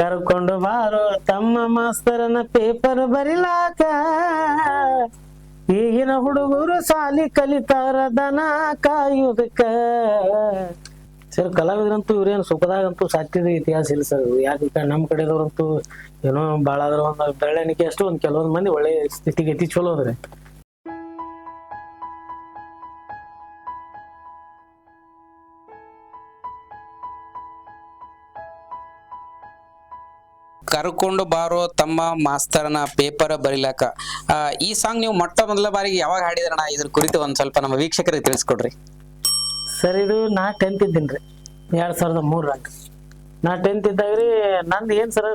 ಕರ್ಕೊಂಡು ಬಾರೋ ತಮ್ಮ ಮಾಸ್ತರನ ಪೇಪರ್ ಬರಿಲಾಕ, ಈಗಿನ ಹುಡುಗರು ಸಾಲಿ ಕಲಿತಾರ ದನ ಕಾಯುದಕ್ಕ. ಸರ್ ಕಲಾವಿದ್ರಂತೂ ಇವ್ರೇನು ಸುಖದಾಗಂತೂ ಸಾಧ್ಯದ ಇತಿಹಾಸ ಇಲ್ಲ ಸರ್. ಯಾಕೆ ನಮ್ ಕಡೆದವ್ರಂತೂ ಏನೋ ಬಾಳ ಆದ್ರ ಒಂದ್ ಬೆಳ್ಳಣಿಕೆ ಅಷ್ಟು ಒಂದ್ ಕೆಲವೊಂದ್ ಮಂದಿ ಒಳ್ಳೆ ಸ್ಥಿತಿಗತಿ ಚಲೋ ಅದ್ರಿ. ಕರ್ಕೊಂಡು ಬಾರೋ ತಮ್ಮ ಮಾಸ್ತರನ ಪೇಪರ್ ಬರಿಲಾಕ. ಈ ಸಾಂಗ್ ನೀವು ಮೊಟ್ಟ ಮೊದಲ ಬಾರಿಗೆ ಯಾವಾಗ ಹಾಡಿದ್ರಣ? ಇದ್ರ ಕುರಿತು ಒಂದ್ ಸ್ವಲ್ಪ ನಮ್ಮ ವೀಕ್ಷಕರಿಗೆ ತಿಳಿಸ್ಕೊಡ್ರಿ. ಸರ್ ಇದು ನಾ 10th ಇದ್ದೀನ್ರಿ, 2003ರಾಗ. ನಾ 10th ಇದ್ದಾಗ್ರಿ. ನಂದು ಏನ್ ಸರ್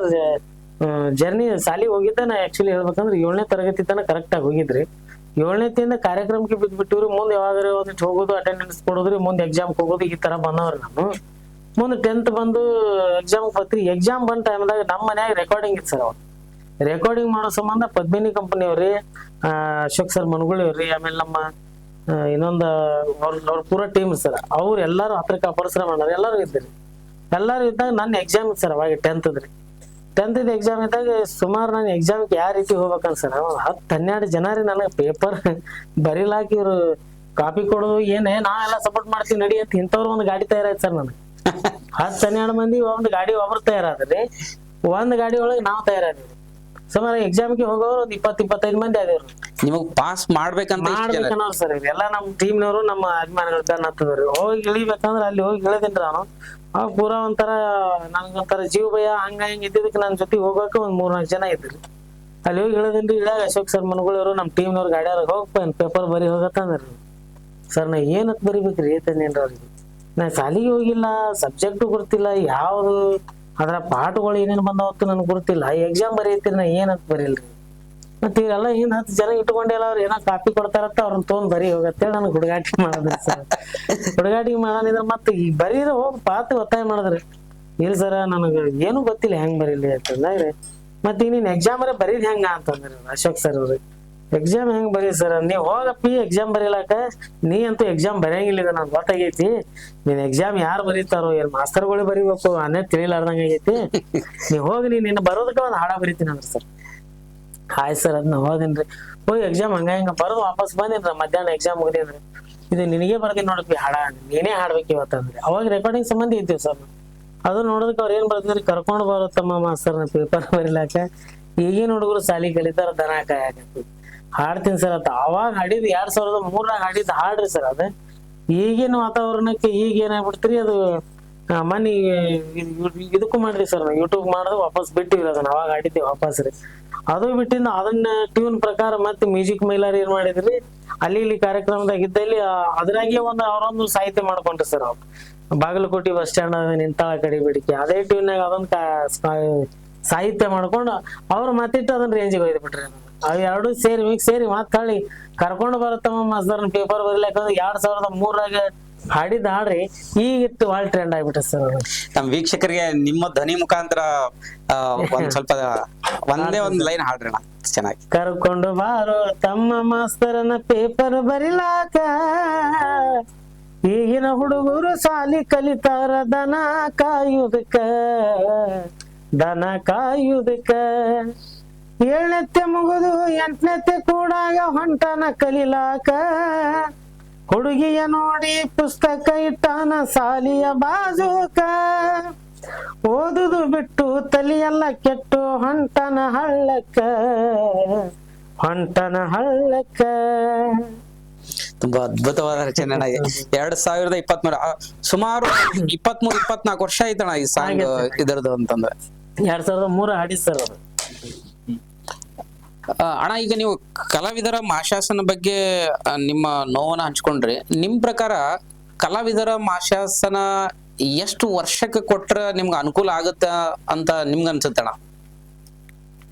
ಜರ್ನಿ ಸಾಲಿ ಹೋಗಿದ್ದ. ನಾ ಆಕ್ಚುಲಿ ಹೇಳ್ಬೇಕಂದ್ರೆ 7ನೇ ತರಗತಿ ತನಕ ಕರೆಕ್ಟ್ ಆಗಿ ಹೋಗಿದ್ರಿ. 7ನೇತಿಂದ ಕಾರ್ಯಕ್ರಮಕ್ಕೆ ಬಿಟ್ಬಿಟ್ಟಿವ್ರಿ. ಮುಂದೆ ಯಾವಾಗಾರ ಒಂದಿಟ್ಟು ಹೋಗೋದು, ಅಟೆಂಡೆನ್ಸ್ ಕೊಡೋದ್ರಿ, ಮುಂದೆ ಎಕ್ಸಾಮ್ಗೆ ಹೋಗೋದು, ಈ ತರ ಬಂದವ್ರಿ. ನಾನು ಮುಂದೆ 10th ಬಂದು ಎಕ್ಸಾಮ್ ಬರ್ತೀವಿ. ಎಕ್ಸಾಮ್ ಬಂದ ಟೈಮ್ದಾಗ ನಮ್ಮ ಮನ್ಯಾಗ ರೆಕಾರ್ಡಿಂಗ್ ಇತ್ತು ಸರ್. ಅವಾಗ ರೆಕಾರ್ಡಿಂಗ್ ಮಾಡೋ ಸಂಬಂಧ ಪದ್ಮಿನಿ ಕಂಪನಿ ಅವ್ರಿ, ಅಶೋಕ್ ಸರ್ ಮನಗುಳಿ ಅವ್ರಿ, ಆಮೇಲೆ ನಮ್ಮ ಇನ್ನೊಂದು ಅವ್ರ ಪೂರಾ ಟೀಮ್ ಸರ್. ಅವ್ರು ಎಲ್ಲಾರು ಹತ್ರಕ್ಕೆ ಪರಿಶ್ರಮ ಮಾಡೋರು, ಎಲ್ಲರೂ ಇದ್ರಿ. ಎಲ್ಲಾರು ಇದ್ದಾಗ ನನ್ನ ಎಕ್ಸಾಮ್ ಇತ್ತು ಸರ್ ಅವಾಗ 10th ಎಕ್ಸಾಮ್ ಇದ್ದಾಗ ಸುಮಾರು ನಾನು ಎಕ್ಸಾಮ್ಗೆ ಯಾವ ರೀತಿ ಹೋಗ್ಬೇಕಂತ ಸರ್ 10-12 ಜನ ರೀ ನನಗೆ ಪೇಪರ್ ಬರೀಲಾಕ ಇವ್ರು ಕಾಪಿ ಕೊಡೋದು ಏನೇ ನಾವೆಲ್ಲ ಸಪೋರ್ಟ್ ಮಾಡ್ತೀವಿ ನಡಿ ಅಂತ ಇಂಥವ್ರು ಒಂದು ಗಾಡಿ ತಯಾರಾಯ್ತು ಸರ್. ನನಗೆ 10-12 ಮಂದಿ ಒಂದು ಗಾಡಿ ಒಬ್ರು ತಯಾರಾದ್ರಿ, ಒಂದ್ ಗಾಡಿ ಒಳಗೆ ನಾವು ತಯಾರಾದ್ವಿ. ಸುಮಾರು ಎಕ್ಸಾಮ್ಗೆ ಹೋಗೋರು ಒಂದ್ 20-25 ಮಂದಿ ಆದೇವ್ರು. ನಿಮಗ್ ಪಾಸ್ ಮಾಡ್ಬೇಕನ್ನೋರು ಸರ್. ಎಲ್ಲ ನಮ್ಮ ಟೀಮ್ನವರು ನಮ್ಮ ಅಭಿಮಾನಿಗಳು ಬೆನ್ನ ಹತ್ತದ್ರಿ. ಹೋಗಿ ಇಳಿಬೇಕಂದ್ರೆ ಅಲ್ಲಿ ಹೋಗಿ ಇಳಿದಿನ್ರಿ ನಾನು. ಅವಾಗ ಪೂರಾ ಒಂಥರ ನನ್ಗೊಂಥರ ಜೀವ ಭಯ ಹಂಗ ಹಿಂಗ ಇದ್ದಿದ್ದಕ್ಕೆ ನನ್ನ ಜೊತೆಗೆ ಹೋಗಕ್ಕೆ ಒಂದ್ 3-4 ಜನ ಇದ್ರಿ. ಅಲ್ಲಿ ಹೋಗಿ ಇಳಿದಿನ್ರಿ. ಇಳಾಗ ಅಶೋಕ್ ಸರ್ ಮನಗುಳಿಯವರು ನಮ್ಮ ಟೀಮ್ನವ್ರು ಗಾಡಿಯವ್ರ ಹೋಗ್ಪ ಪೇಪರ್ ಬರಿ ಹೋಗತ್ತಂದ್ರಿ. ಸರ್ ನಾ ಏನಕ್ ಬರಿಬೇಕ್ರಿ ಏತನೇನ್ರಿ ಅವ್ರಿಗೆ? ನಾ ಶಾಲಿಗೆ ಹೋಗಿಲ್ಲ, ಸಬ್ಜೆಕ್ಟು ಗೊತ್ತಿಲ್ಲ, ಯಾವ್ದು ಅದ್ರ ಪಾಠಗಳು ಏನೇನು ಬಂದಾವತ್ತು ನನ್ಗೆ ಗೊತ್ತಿಲ್ಲ. ಎಕ್ಸಾಮ್ ಬರೀತೀರಿ, ನಾ ಏನಂತ ಬರೀಲ್ರಿ. ಮತ್ತೆ ಇವೆಲ್ಲ ಏನ್ 10 ಜನ ಇಟ್ಕೊಂಡೆಲ್ಲ ಅವ್ರು ಏನೋ ಕಾಪಿ ಕೊಡ್ತಾರತ್ತ ಅವ್ರನ್ನ ತೊಗೊಂಡ್ ಬರಿ ಹೋಗತ್ತೇಳಿ ನನಗೆ ಹುಡುಗಾಟಿ ಮಾಡೋದ್ರಿ ಸರ್. ಹುಡುಗಾಟಿ ಮಾಡೋಣಿದ್ರ ಮತ್ತೆ ಈ ಬರೀರ ಹೋಗಿ ಪಾತ್ ಒತ್ತಾಯ ಮಾಡಿದ್ರಿ. ಇಲ್ಲ ಸರ ನನಗೆ ಏನು ಗೊತ್ತಿಲ್ಲ ಹೆಂಗ್ ಬರೀಲಿ ಅಂತಂದ್ರೆ, ಮತ್ತೆ ಈಗ ನೀನ್ ಎಕ್ಸಾಮ್ ಬರೀದ್ ಹೆಂಗ ಅಂತಂದ್ರಿ ಅಶೋಕ್ ಸರ್ ಅವ್ರಿ. ಎಕ್ಸಾಮ್ ಹೆಂಗ್ ಬರೀ ಸರ್? ನೀವ್ ಹೋಗಪ್ಪಿ ಎಕ್ಸಾಮ್ ಬರೀಲಾಕ, ನೀ ಅಂತೂ ಎಕ್ಸಾಮ್ ಬರೆಯಂಗಿಲ್ಲ, ನನ್ ಗೊತ್ತಾಗೈತಿ. ನೀನ್ ಎಕ್ಸಾಮ್ ಯಾರು ಬರೀತಾರೋ ಏನ್ ಮಾಸ್ತರ್ಗಳು ಬರೀಬೇಕು ಅನ್ನೇ ತಿಳಿಲಾರ್ದಂಗ ಆಗೈತಿ. ನೀವ್ ಹೋಗಿ ನೀನ್ ಬರೋದಕ್ಕೆ ಒಂದ್ ಹಾಡ ಬರೀತೀನಿ ಅಂದ್ರಿ ಸರ್. ಆಯ್ತು ಸರ್ ಅದನ್ನ ಹೋದಿನ್ರಿ. ಹೋಗಿ ಎಕ್ಸಾಮ್ ಹಂಗ ಹಿಂಗ ಬರೋದು ವಾಪಸ್ ಬಂದಿನ್ರಿ. ಮಧ್ಯಾಹ್ನ ಎಕ್ಸಾಮ್ ಮುಗಿದ್ರಿ. ಇದು ನಿನಗೆ ಬರ್ತೀನಿ ನೋಡಪ್ಪಿ ಹಾಡ, ನೀನೇ ಹಾಡ್ಬೇಕು ಇವತ್ತಂದ್ರಿ. ಅವಾಗ ರೆಕಾರ್ಡಿಂಗ್ ಸಂಬಂಧ ಇದ್ದೀವಿ ಸರ್. ಅದು ನೋಡೋದಕ್ಕೆ ಅವ್ರ ಏನ್ ಬರ್ತಿದ್ರಿ, ಕರ್ಕೊಂಡು ಬರೋ ತಮ್ಮ ಮಾಸ್ತರ್ನ ಪೇಪರ್ ಬರೀಲಾಕ, ಈಗಿನ ಹುಡುಗರು ಸಾಲಿ ಕಲಿತಾರ ದನ ಕಾಯಕತ್ತಿ ಹಾಡ್ತೀನಿ ಸರ್ ಅಂತ. ಅವಾಗ ಹಾಡಿದ್ 2003ರಾಗ ಹಾಡಿದ್ ಹಾಡ್ರಿ ಸರ್. ಅದ ಈಗಿನ ವಾತಾವರಣಕ್ಕೆ ಈಗ ಏನಾಗ್ಬಿಡ್ತೀರಿ, ಅದು ಮನಿ ಇದಕ್ಕೂ ಮಾಡ್ರಿ ಸರ್. ಯೂಟ್ಯೂಬ್ ಮಾಡೋದು ವಾಪಸ್ ಬಿಟ್ಟಿವ್ರಿ ಅದನ್ನ. ಅವಾಗ ಹಾಡಿದ್ವಿ ವಾಪಸ್ ರೀ. ಅದು ಬಿಟ್ಟಿಂದ ಅದನ್ನ ಟ್ಯೂನ್ ಪ್ರಕಾರ ಮತ್ತೆ ಮ್ಯೂಸಿಕ್ ಮೈಲಾರಿ ಏನ್ ಮಾಡಿದ್ರಿ, ಅಲ್ಲಿ ಇಲ್ಲಿ ಕಾರ್ಯಕ್ರಮದಾಗ ಇದ್ದಲ್ಲಿ ಅದ್ರಾಗೆ ಅವ್ರೊಂದು ಸಾಹಿತ್ಯ ಮಾಡ್ಕೊಂಡ್ರಿ ಸರ್. ಅವ್ರು ಬಾಗಲಕೋಟೆ ಬಸ್ ಸ್ಟ್ಯಾಂಡ್ ನಿಂತಾಳ ಕಡಿ ಬೇಡಿಕೆ ಅದೇ ಟ್ಯೂನ್ನಾಗ ಅದೊಂದು ಸಾಹಿತ್ಯ ಮಾಡ್ಕೊಂಡು ಅವ್ರು ಮತ್ತಿಟ್ಟು ಅದನ್ನ ರೇಂಜಿಗೆ ಒಯ್ದು ಬಿಟ್ರಿ. ಅವ್ ಎರಡು ಸೇರಿ ಮಾತಾಡಿ ಕರ್ಕೊಂಡು ಬರುತ್ತಮ್ಮ ಮಾಸ್ತರ್ನ ಪೇಪರ್ ಬರೀಲಾಕಂದ್ರೆ 2003ರಾಗ ಹಾಡಿದ ಹಾಡ್ರಿ ಈಗಿತ್ತು ಭಾಳ ಟ್ರೆಂಡ್ ಆಗ್ಬಿಟ್ಟ ಸರ್. ನಮ್ ವೀಕ್ಷಕರಿಗೆ ನಿಮ್ಮ ಧ್ವನಿ ಮುಖಾಂತರ ಒಂದ್ ಸ್ವಲ್ಪ ಒಂದೇ ಒಂದ್ ಲೈನ್ ಹಾಡ್ರಿ ಚೆನ್ನಾಗಿ. ಕರ್ಕೊಂಡು ಬಾರೋ ತಮ್ಮ ಮಾಸ್ತರನ ಪೇಪರ್ ಬರಿಲಾಕ, ಈಗಿನ ಹುಡುಗರು ಸಾಲಿ ಕಲಿತಾರ ದನ ಕಾಯುದಕ್ಕ, ದನ ಕಾಯುದಕ್ಕ. 7ನೇತೆ ಮುಗಿದು 8ನೇತೆ ಕೂಡಾಗ ಹೊಂಟನ ಕಲಿಲಾಕ, ಹುಡುಗಿಯ ನೋಡಿ ಪುಸ್ತಕ ಇಟ್ಟಾನ ಸಾಲಿಯ ಬಾಜೂಕ, ಓದುದು ಬಿಟ್ಟು ತಲಿಯೆಲ್ಲ ಕೆಟ್ಟು ಹೊಂಟನ ಹಳ್ಳಕ್ಕ, ಹೊಂಟನ ಹಳ್ಳಕ್ಕ. ತುಂಬಾ ಅದ್ಭುತವಾದ ರಚನೆ. 2023 ಸುಮಾರು 23-24 ವರ್ಷ ಆಯ್ತಣ್ಣ ಈ ಸಾಂಗ್ ಇದರದು ಅಂತಂದ್ರೆ. 2003 ಹಾಡಿ ಸರ್ ಅದು. ಅಣ್ಣ ಈಗ ನೀವು ಕಲಾವಿದರ ಮಾಶಾಸನ ಬಗ್ಗೆ ನಿಮ್ಮ ನೋವನ್ನ ಹಂಚ್ಕೊಂಡ್ರಿ. ನಿಮ್ ಪ್ರಕಾರ ಕಲಾವಿದರ ಮಾಶಾಸನ ಎಷ್ಟು ವರ್ಷಕ್ಕೆ ಕೊಟ್ರ ನಿಮ್ಗೆ ಅನುಕೂಲ ಆಗುತ್ತ ಅಂತ ನಿಮ್ಗೆ ಅನ್ಸುತ್ತಣ್ಣ?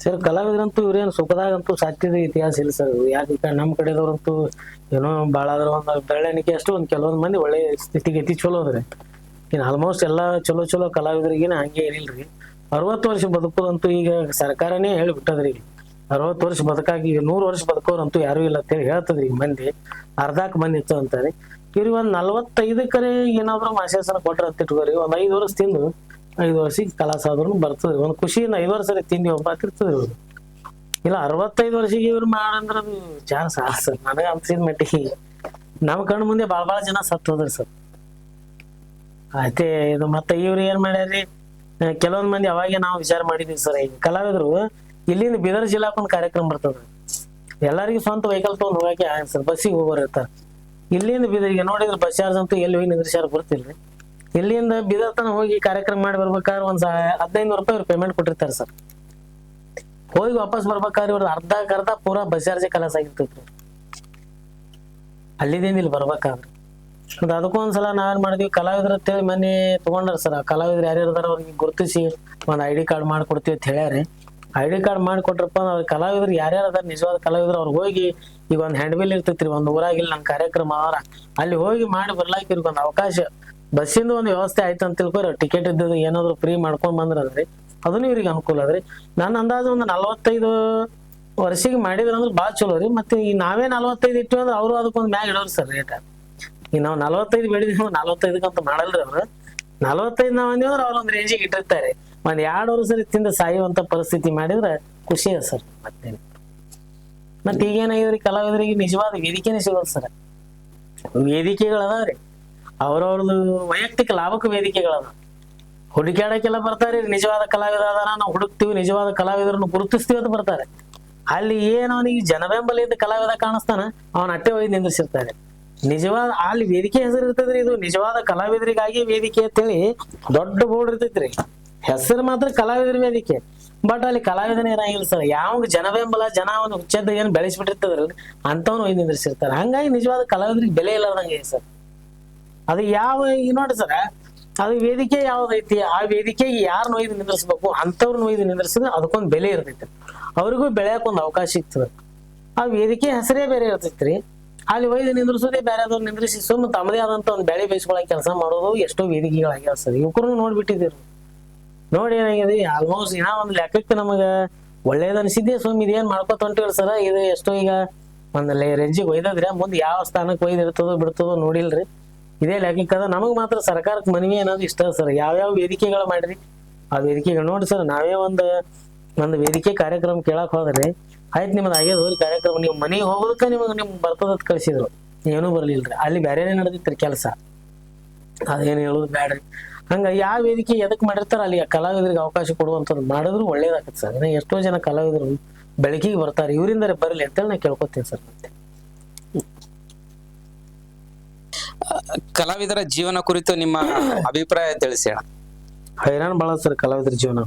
ಸರ್ ಕಲಾವಿದ್ರಂತೂ ಇವ್ರೇನು ಸುಖದಾಗಂತೂ ಸಾಧ್ಯದ ಇತಿಹಾಸ ಇಲ್ಲ ಸರ್. ಯಾಕೆ ನಮ್ ಕಡೆದವ್ರಂತೂ ಏನೋ ಬಾಳ ಆದ್ರ ಒಂದ್ ಬೆಳ್ಳಣಿಕೆ ಅಷ್ಟು ಒಂದ್ ಕೆಲವೊಂದ್ ಮಂದಿ ಒಳ್ಳೆ ಸ್ಥಿತಿಗತಿ ಚಲೋ ಅದ್ರಿ. ಇನ್ ಆಲ್ಮೋಸ್ಟ್ ಎಲ್ಲಾ ಚಲೋ ಕಲಾವಿದರಿಗಿನ ಹಂಗೆ ಏನಿಲ್ರಿ. 60 ವರ್ಷ ಬದುಕೋದಂತೂ ಈಗ ಸರ್ಕಾರನೇ ಹೇಳಿಬಿಟ್ಟದ್ರಿ. 60 ವರ್ಷ ಬದುಕಾಗಿ 100 ವರ್ಷ ಬದುಕೋರಂತೂ ಯಾರು ಇಲ್ಲ ಅಂತ ಹೇಳಿ ಹೇಳ್ತದ್ರಿ ಈಗ ಮಂದಿ. ಅರ್ಧಕ್ ಮಂದಿ ಇತ್ತು ಅಂತಾರೆ. ಇವ್ರಿಗೆ ಒಂದ್ 45 ಏನಾದ್ರು ಮಾಶಾಸನ ಕೊಟ್ರ ಅಂತ ಇಟ್ಕೋರಿ. ಒಂದ್ 5 ವರ್ಷ ತಿಂದು 5 ವರ್ಷಕ್ಕೆ ಕಲಾಸ ಆದ್ರೂ ಬರ್ತದ್ರಿ. ಒಂದು ಖುಷಿಯಿಂದ 5 ವರ್ಷ ತಿಂಡಿ ಒಬ್ಬ ಹಾಕಿರ್ತದ್ರಿ ಇವ್ರು. ಇಲ್ಲ 65 ವರ್ಷಕ್ಕೆ ಇವ್ರು ಮಾಡಂದ್ರ ಅದು ಚಾನ್ಸ್ ಸರ್. ನನಗೆ ಅನ್ಸಿದ ಮಟ್ಟಿಗೆ ನಮ್ಮ ಕಣ್ಣು ಮುಂದೆ ಭಾಳ ಜನ ಸತ್ತು ಹೋದ್ರಿ ಸರ್. ಆಯ್ತೆ ಇದು ಮತ್ತೆ ಇವ್ರು ಏನ್ ಮಾಡ್ಯಾರ್ರಿ, ಕೆಲವೊಂದ್ ಮಂದಿ ಅವಾಗೆ ನಾವು ವಿಚಾರ ಮಾಡಿದೀವಿ ಸರ್. ಈಗ ಕಲಾವಿದ್ರು ಇಲ್ಲಿಂದ ಬೀದರ್ ಜಿಲ್ಲಾಕೊಂದ್ ಕಾರ್ಯಕ್ರಮ ಬರ್ತದ, ಎಲ್ಲರಿಗೂ ಸ್ವಂತ ವೆಹಿಕಲ್ ತಗೊಂಡ್ ಹೋಗಕ್ಕೆ ಆಗಲ್ಲ ಸರ್, ಬಸ್ಸಿಗೆ ಹೋಗೋರು ಇರ್ತಾರ. ಇಲ್ಲಿಂದ ಬೀದರ್ಗೆ ನೋಡಿದ್ರೆ ಬಸ್ ಚಾರ್ಜ್ ಅಂತೂ ಎಲ್ಲಿ ಹೋಗಿ ನಿಂದ್ರಿಸ್ಯಾರ ಗೊತ್ತಿಲ್ರಿ. ಇಲ್ಲಿಂದ ಬೀದರ್ ತನ ಹೋಗಿ ಕಾರ್ಯಕ್ರಮ ಮಾಡಿ ಬರ್ಬೇಕಾದ್ರೆ ಒಂದ್ 1500 ರೂಪಾಯಿ ಅವ್ರು ಪೇಮೆಂಟ್ ಕೊಟ್ಟಿರ್ತಾರೆ ಸರ್. ಹೋಗಿ ವಾಪಸ್ ಬರ್ಬೇಕಾದ್ರೆ ಇವ್ರದ್ದು ಅರ್ಧ ಪೂರಾ ಬಸ್ ಚಾರ್ಜ್ ಕಲಾಸ ಆಗಿರ್ತೈತ್ರಿ ಅಲ್ಲಿದಿಂದ ಇಲ್ಲಿ ಬರ್ಬೇಕಾದ್ರೆ. ಮತ್ತೆ ಅದಕ್ಕೂ ಒಂದ್ಸಲ ನಾವೇನ್ ಮಾಡಿದ್ವಿ, ಕಲಾವಿದ್ರ ಅಂತೇಳಿ ಮನೆ ತಗೊಂಡಾರ ಸರ್. ಆ ಕಲಾವಿದ್ರು ಯಾರ್ಯಾರು ಅದಾರ ಅವ್ರಿಗೆ ಗುರುತಿಸಿ ಒಂದ್ ID ಕಾರ್ಡ್ ಮಾಡ್ಕೊಡ್ತೀವಿ ಅಂತ ಹೇಳ್ಯಾರಿ. ID ಕಾರ್ಡ್ ಮಾಡ್ಕೊಟ್ರಪ್ಪ ಅವ್ರ ಕಲಾವಿದ್ರು ಯಾರ್ಯಾರು ಅದಾರ ನಿಜವಾದ ಕಲಾವಿದ್ರು ಅವ್ರಿಗೆ ಹೋಗಿ ಈಗ ಒಂದ್ ಹ್ಯಾಂಡ್ ಬಿಲ್ ಇರ್ತೈತ್ರಿ, ಒಂದ್ ಊರಾಗಿಲ್ಲ ನನ್ ಕಾರ್ಯಕ್ರಮ ಅವರ ಅಲ್ಲಿ ಹೋಗಿ ಮಾಡಿ ಬರ್ಲಾಕ ಇವ್ರಿಗೆ ಒಂದ್ ಅವಕಾಶ, ಬಸ್ಸಿಂದ ಒಂದು ವ್ಯವಸ್ಥೆ ಆಯ್ತು ಅಂತ ತಿಳ್ಕೊರ, ಟಿಕೆಟ್ ಇದ್ದದ್ದು ಏನಾದ್ರು ಫ್ರೀ ಮಾಡ್ಕೊಂಡ್ ಬಂದ್ರದ್ರಿ ಅದನ್ನು ಇವ್ರಿಗೆ ಅನುಕೂಲ ಅದ್ರಿ. ನನ್ನ ಅಂದಾಜು ಒಂದು 45 ವರ್ಷಿಗೆ ಮಾಡಿದ್ರ ಅಂದ್ರೆ ಬಾಳ ಚಲೋ ರೀ. ಮತ್ತೆ ಈ ನಾವೇ 45 ಇಟ್ಟು ಅಂದ್ರೆ ಅವರು ಅದಕ್ಕೊಂದ್ ಮ್ಯಾಗ ಇಡೋರು ಸರ್ ರೇಟ್. ಈಗ ನಾವು 45 ಬೆಳೆದಿವಿ, 45 ಮಾಡಲ್ರಿ ಅವ್ರು. 45 ನಾವ್ ಅಂದಿದ್ರೆ ಅವ್ರ ಒಂದ್ ರೇಂಜಿಗೆ ಇಟ್ಟಿರ್ತಾರೆ. ಒಂದ್ 2 ವರ್ಷ ತಿಂದ ಸಾಯುವಂತ ಪರಿಸ್ಥಿತಿ ಮಾಡಿದ್ರೆ ಖುಷಿ ಅದ ಸರ್. ಮತ್ತೆ ಈಗೇನಾಗಿದ್ರಿ, ಕಲಾವಿದರಿಗೆ ನಿಜವಾದ ವೇದಿಕೆನೇ ಸಿಗೋದು ಸರ್. ವೇದಿಕೆಗಳದಾವ್ರಿ, ಅವ್ರವ್ರದ್ದು ವೈಯಕ್ತಿಕ ಲಾಭಕ್ಕೆ ವೇದಿಕೆಗಳದ. ಹುಡುಕ್ಯಾಡಕ್ಕೆಲ್ಲ ಬರ್ತಾರೆ, ನಿಜವಾದ ಕಲಾವಿದ ಅದಾರ ನಾವು ಹುಡುಕ್ತಿವಿ, ನಿಜವಾದ ಕಲಾವಿದರನ್ನು ಗುರುತಿಸ್ತೀವಿ ಅಂತ ಬರ್ತಾರೆ. ಅಲ್ಲಿ ಏನ್ ಅವನಿಗೆ ಜನಬೆಂಬಲ ಇದ್ದ ಕಲಾವಿದ ಕಾಣಿಸ್ತಾನ, ಅವನ ಅಟ್ಟೆ ಒಯ್ದು ನಿಂದಿರ್ಸಿರ್ತಾರೆ. ನಿಜವಾದ ಅಲ್ಲಿ ವೇದಿಕೆ ಹೆಸರು ಇರ್ತದ್ರಿ, ಇದು ನಿಜವಾದ ಕಲಾವಿದರಿಗಾಗಿ ವೇದಿಕೆ ಅಂತೇಳಿ ದೊಡ್ಡ ಬೋರ್ಡ್ ಇರ್ತೈತ್ರಿ. ಹೆಸರು ಮಾತ್ರ ಕಲಾವಿದರ ವೇದಿಕೆ, ಬಟ್ ಅಲ್ಲಿ ಕಲಾವಿದನೇ ಇರಂಗಿಲ್ಲ ಸರ್. ಯಾವ ಜನಬೆಂಬಲ ಜನ ಒಂದು ಹುಚ್ಚದ ಏನ್ ಬೆಳೆಸ್ಬಿಟ್ಟಿರ್ತದ್ರಲ್ರಿ ಅಂತವ್ನು ಒಯ್ದು ನಿಂದಿರ್ಸಿರ್ತಾರೆ. ಹಂಗಾಗಿ ನಿಜವಾದ ಕಲಾವಿದರಿಗೆ ಬೆಲೆ ಇಲ್ಲದಂಗೆ ಸರ್. ಅದು ಯಾವ ಈಗ ನೋಡಿ ಸರ್, ಅದು ವೇದಿಕೆ ಯಾವ್ದೈತಿ, ಆ ವೇದಿಕೆಗೆ ಯಾರನ್ನ ಒಯ್ದು ನಿಂದ್ರಿಸ್ಬೇಕು ಅಂತವ್ರನ್ನ ಒಯ್ದು ನಿಂದ್ರಿಸಿದ್ರೆ ಅದಕ್ಕೊಂದು ಬೆಲೆ ಇರ್ತೈತಿ, ಅವ್ರಿಗೂ ಬೆಳೆಯಕ್ ಒಂದು ಅವಕಾಶ ಇರ್ತದೆ. ಆ ವೇದಿಕೆ ಹೆಸರೇ ಬೇರೆ ಇರ್ತೈತ್ರಿ, ಅಲ್ಲಿ ಒಯ್ದು ನಿಂದ್ರಿಸೋದೇ ಬೇರೆದವ್ರು ನಿಂದ್ರಿಸಿ ಸುಮ್ಮ ತಮ್ಮದೇ ಆದಂತ ಒಂದು ಬೆಳೆ ಬೇಯಿಸ್ಕೊಳಕ್ ಕೆಲಸ ಮಾಡೋದು ಎಷ್ಟೋ ವೇದಿಕೆಗಳಾಗ್ಯಾವ ಸರ್. ಯುವಕರು ನೋಡ್ಬಿಟ್ಟಿದ್ದೀರಿ, ನೋಡಿ ಏನಾಗಿದೆ ಆಲ್ಮೋಸ್ಟ್ ಇನ್ನ ಒಂದ್ ಲೆಕ್ಕಕ್ಕೆ ನಮಗ ಒಳ್ಳೇದ್ ಅನ್ಸಿದ್ದೆ. ಸುಮ್ ಇದೇನ್ ಮಾಡ್ಕೊತ ಹೊಂಟಿವ್ರಿ ಸರ, ಇದು ಎಷ್ಟೋ ಈಗ ಒಂದ್ ರೇಂಜಿಗೆ ಒಯ್ದದ್ರಿ, ಮುಂದೆ ಯಾವ ಸ್ಥಾನಕ್ಕೆ ಒಯ್ದು ಇರ್ತದೋ ಬಿಡ್ತದೋ ನೋಡಿಲ್ರಿ. ಇದೇ ಲೆಕ್ಕದ ನಮಗ್ ಮಾತ್ರ ಸರ್ಕಾರಕ್ಕೆ ಮನವಿ ಅನ್ನೋದು ಇಷ್ಟ ಸರ್. ಯಾವ್ಯಾವ ವೇದಿಕೆಗಳು ಮಾಡ್ರಿ ಆ ವೇದಿಕೆಗಳು ನೋಡಿ ಸರ್. ನಾವೇ ಒಂದು ವೇದಿಕೆ ಕಾರ್ಯಕ್ರಮ ಕೇಳಕ್ ಹೋದ್ರಿ, ಆಯ್ತು ನಿಮ್ದು ಆಗ್ಯದ ಹೋಗಿ ಕಾರ್ಯಕ್ರಮ, ನೀವು ಮನೆಗೆ ಹೋಗೋದಕ್ಕ ನಿಮ್ ಬರ್ತದತ್ ಕಳ್ಸಿದ್ರು, ಏನೂ ಬರ್ಲಿಲ್ರಿ. ಅಲ್ಲಿ ಬೇರೆನೇ ನಡೆದಿತ್ರಿ ಕೆಲಸ, ಅದೇನು ಹೇಳುದು ಬ್ಯಾಡ್ರಿ. ಹಂಗ ಯಾವ ವೇದಿಕೆ ಎದಕ್ ಮಾಡಿರ್ತಾರ ಅಲ್ಲಿ ಕಲಾವಿದರಿಗೆ ಅವಕಾಶ ಕೊಡುವಂಥದ್ದು ಮಾಡಿದ್ರು ಒಳ್ಳೇದಾಗತ್ತೆ ಸರ್. ಇನ್ನ ಎಷ್ಟೋ ಜನ ಕಲಾವಿದರು ಬೆಳಕಿಗೆ ಬರ್ತಾರೆ, ಇವರಿಂದ ಬರ್ಲಿ ಅಂತೇಳಿ ನಾ ಕೇಳ್ಕೊತೀನಿ ಸರ್. ಮತ್ತೆ ಕಲಾವಿದರ ಜೀವನ ಕುರಿತು ನಿಮ್ಮ ಅಭಿಪ್ರಾಯ ತಿಳಿಸಿ ಅಣ್ಣ. ಹೈರಾಣ ಬಾಳ ಸರ್ ಕಲಾವಿದರ ಜೀವನ.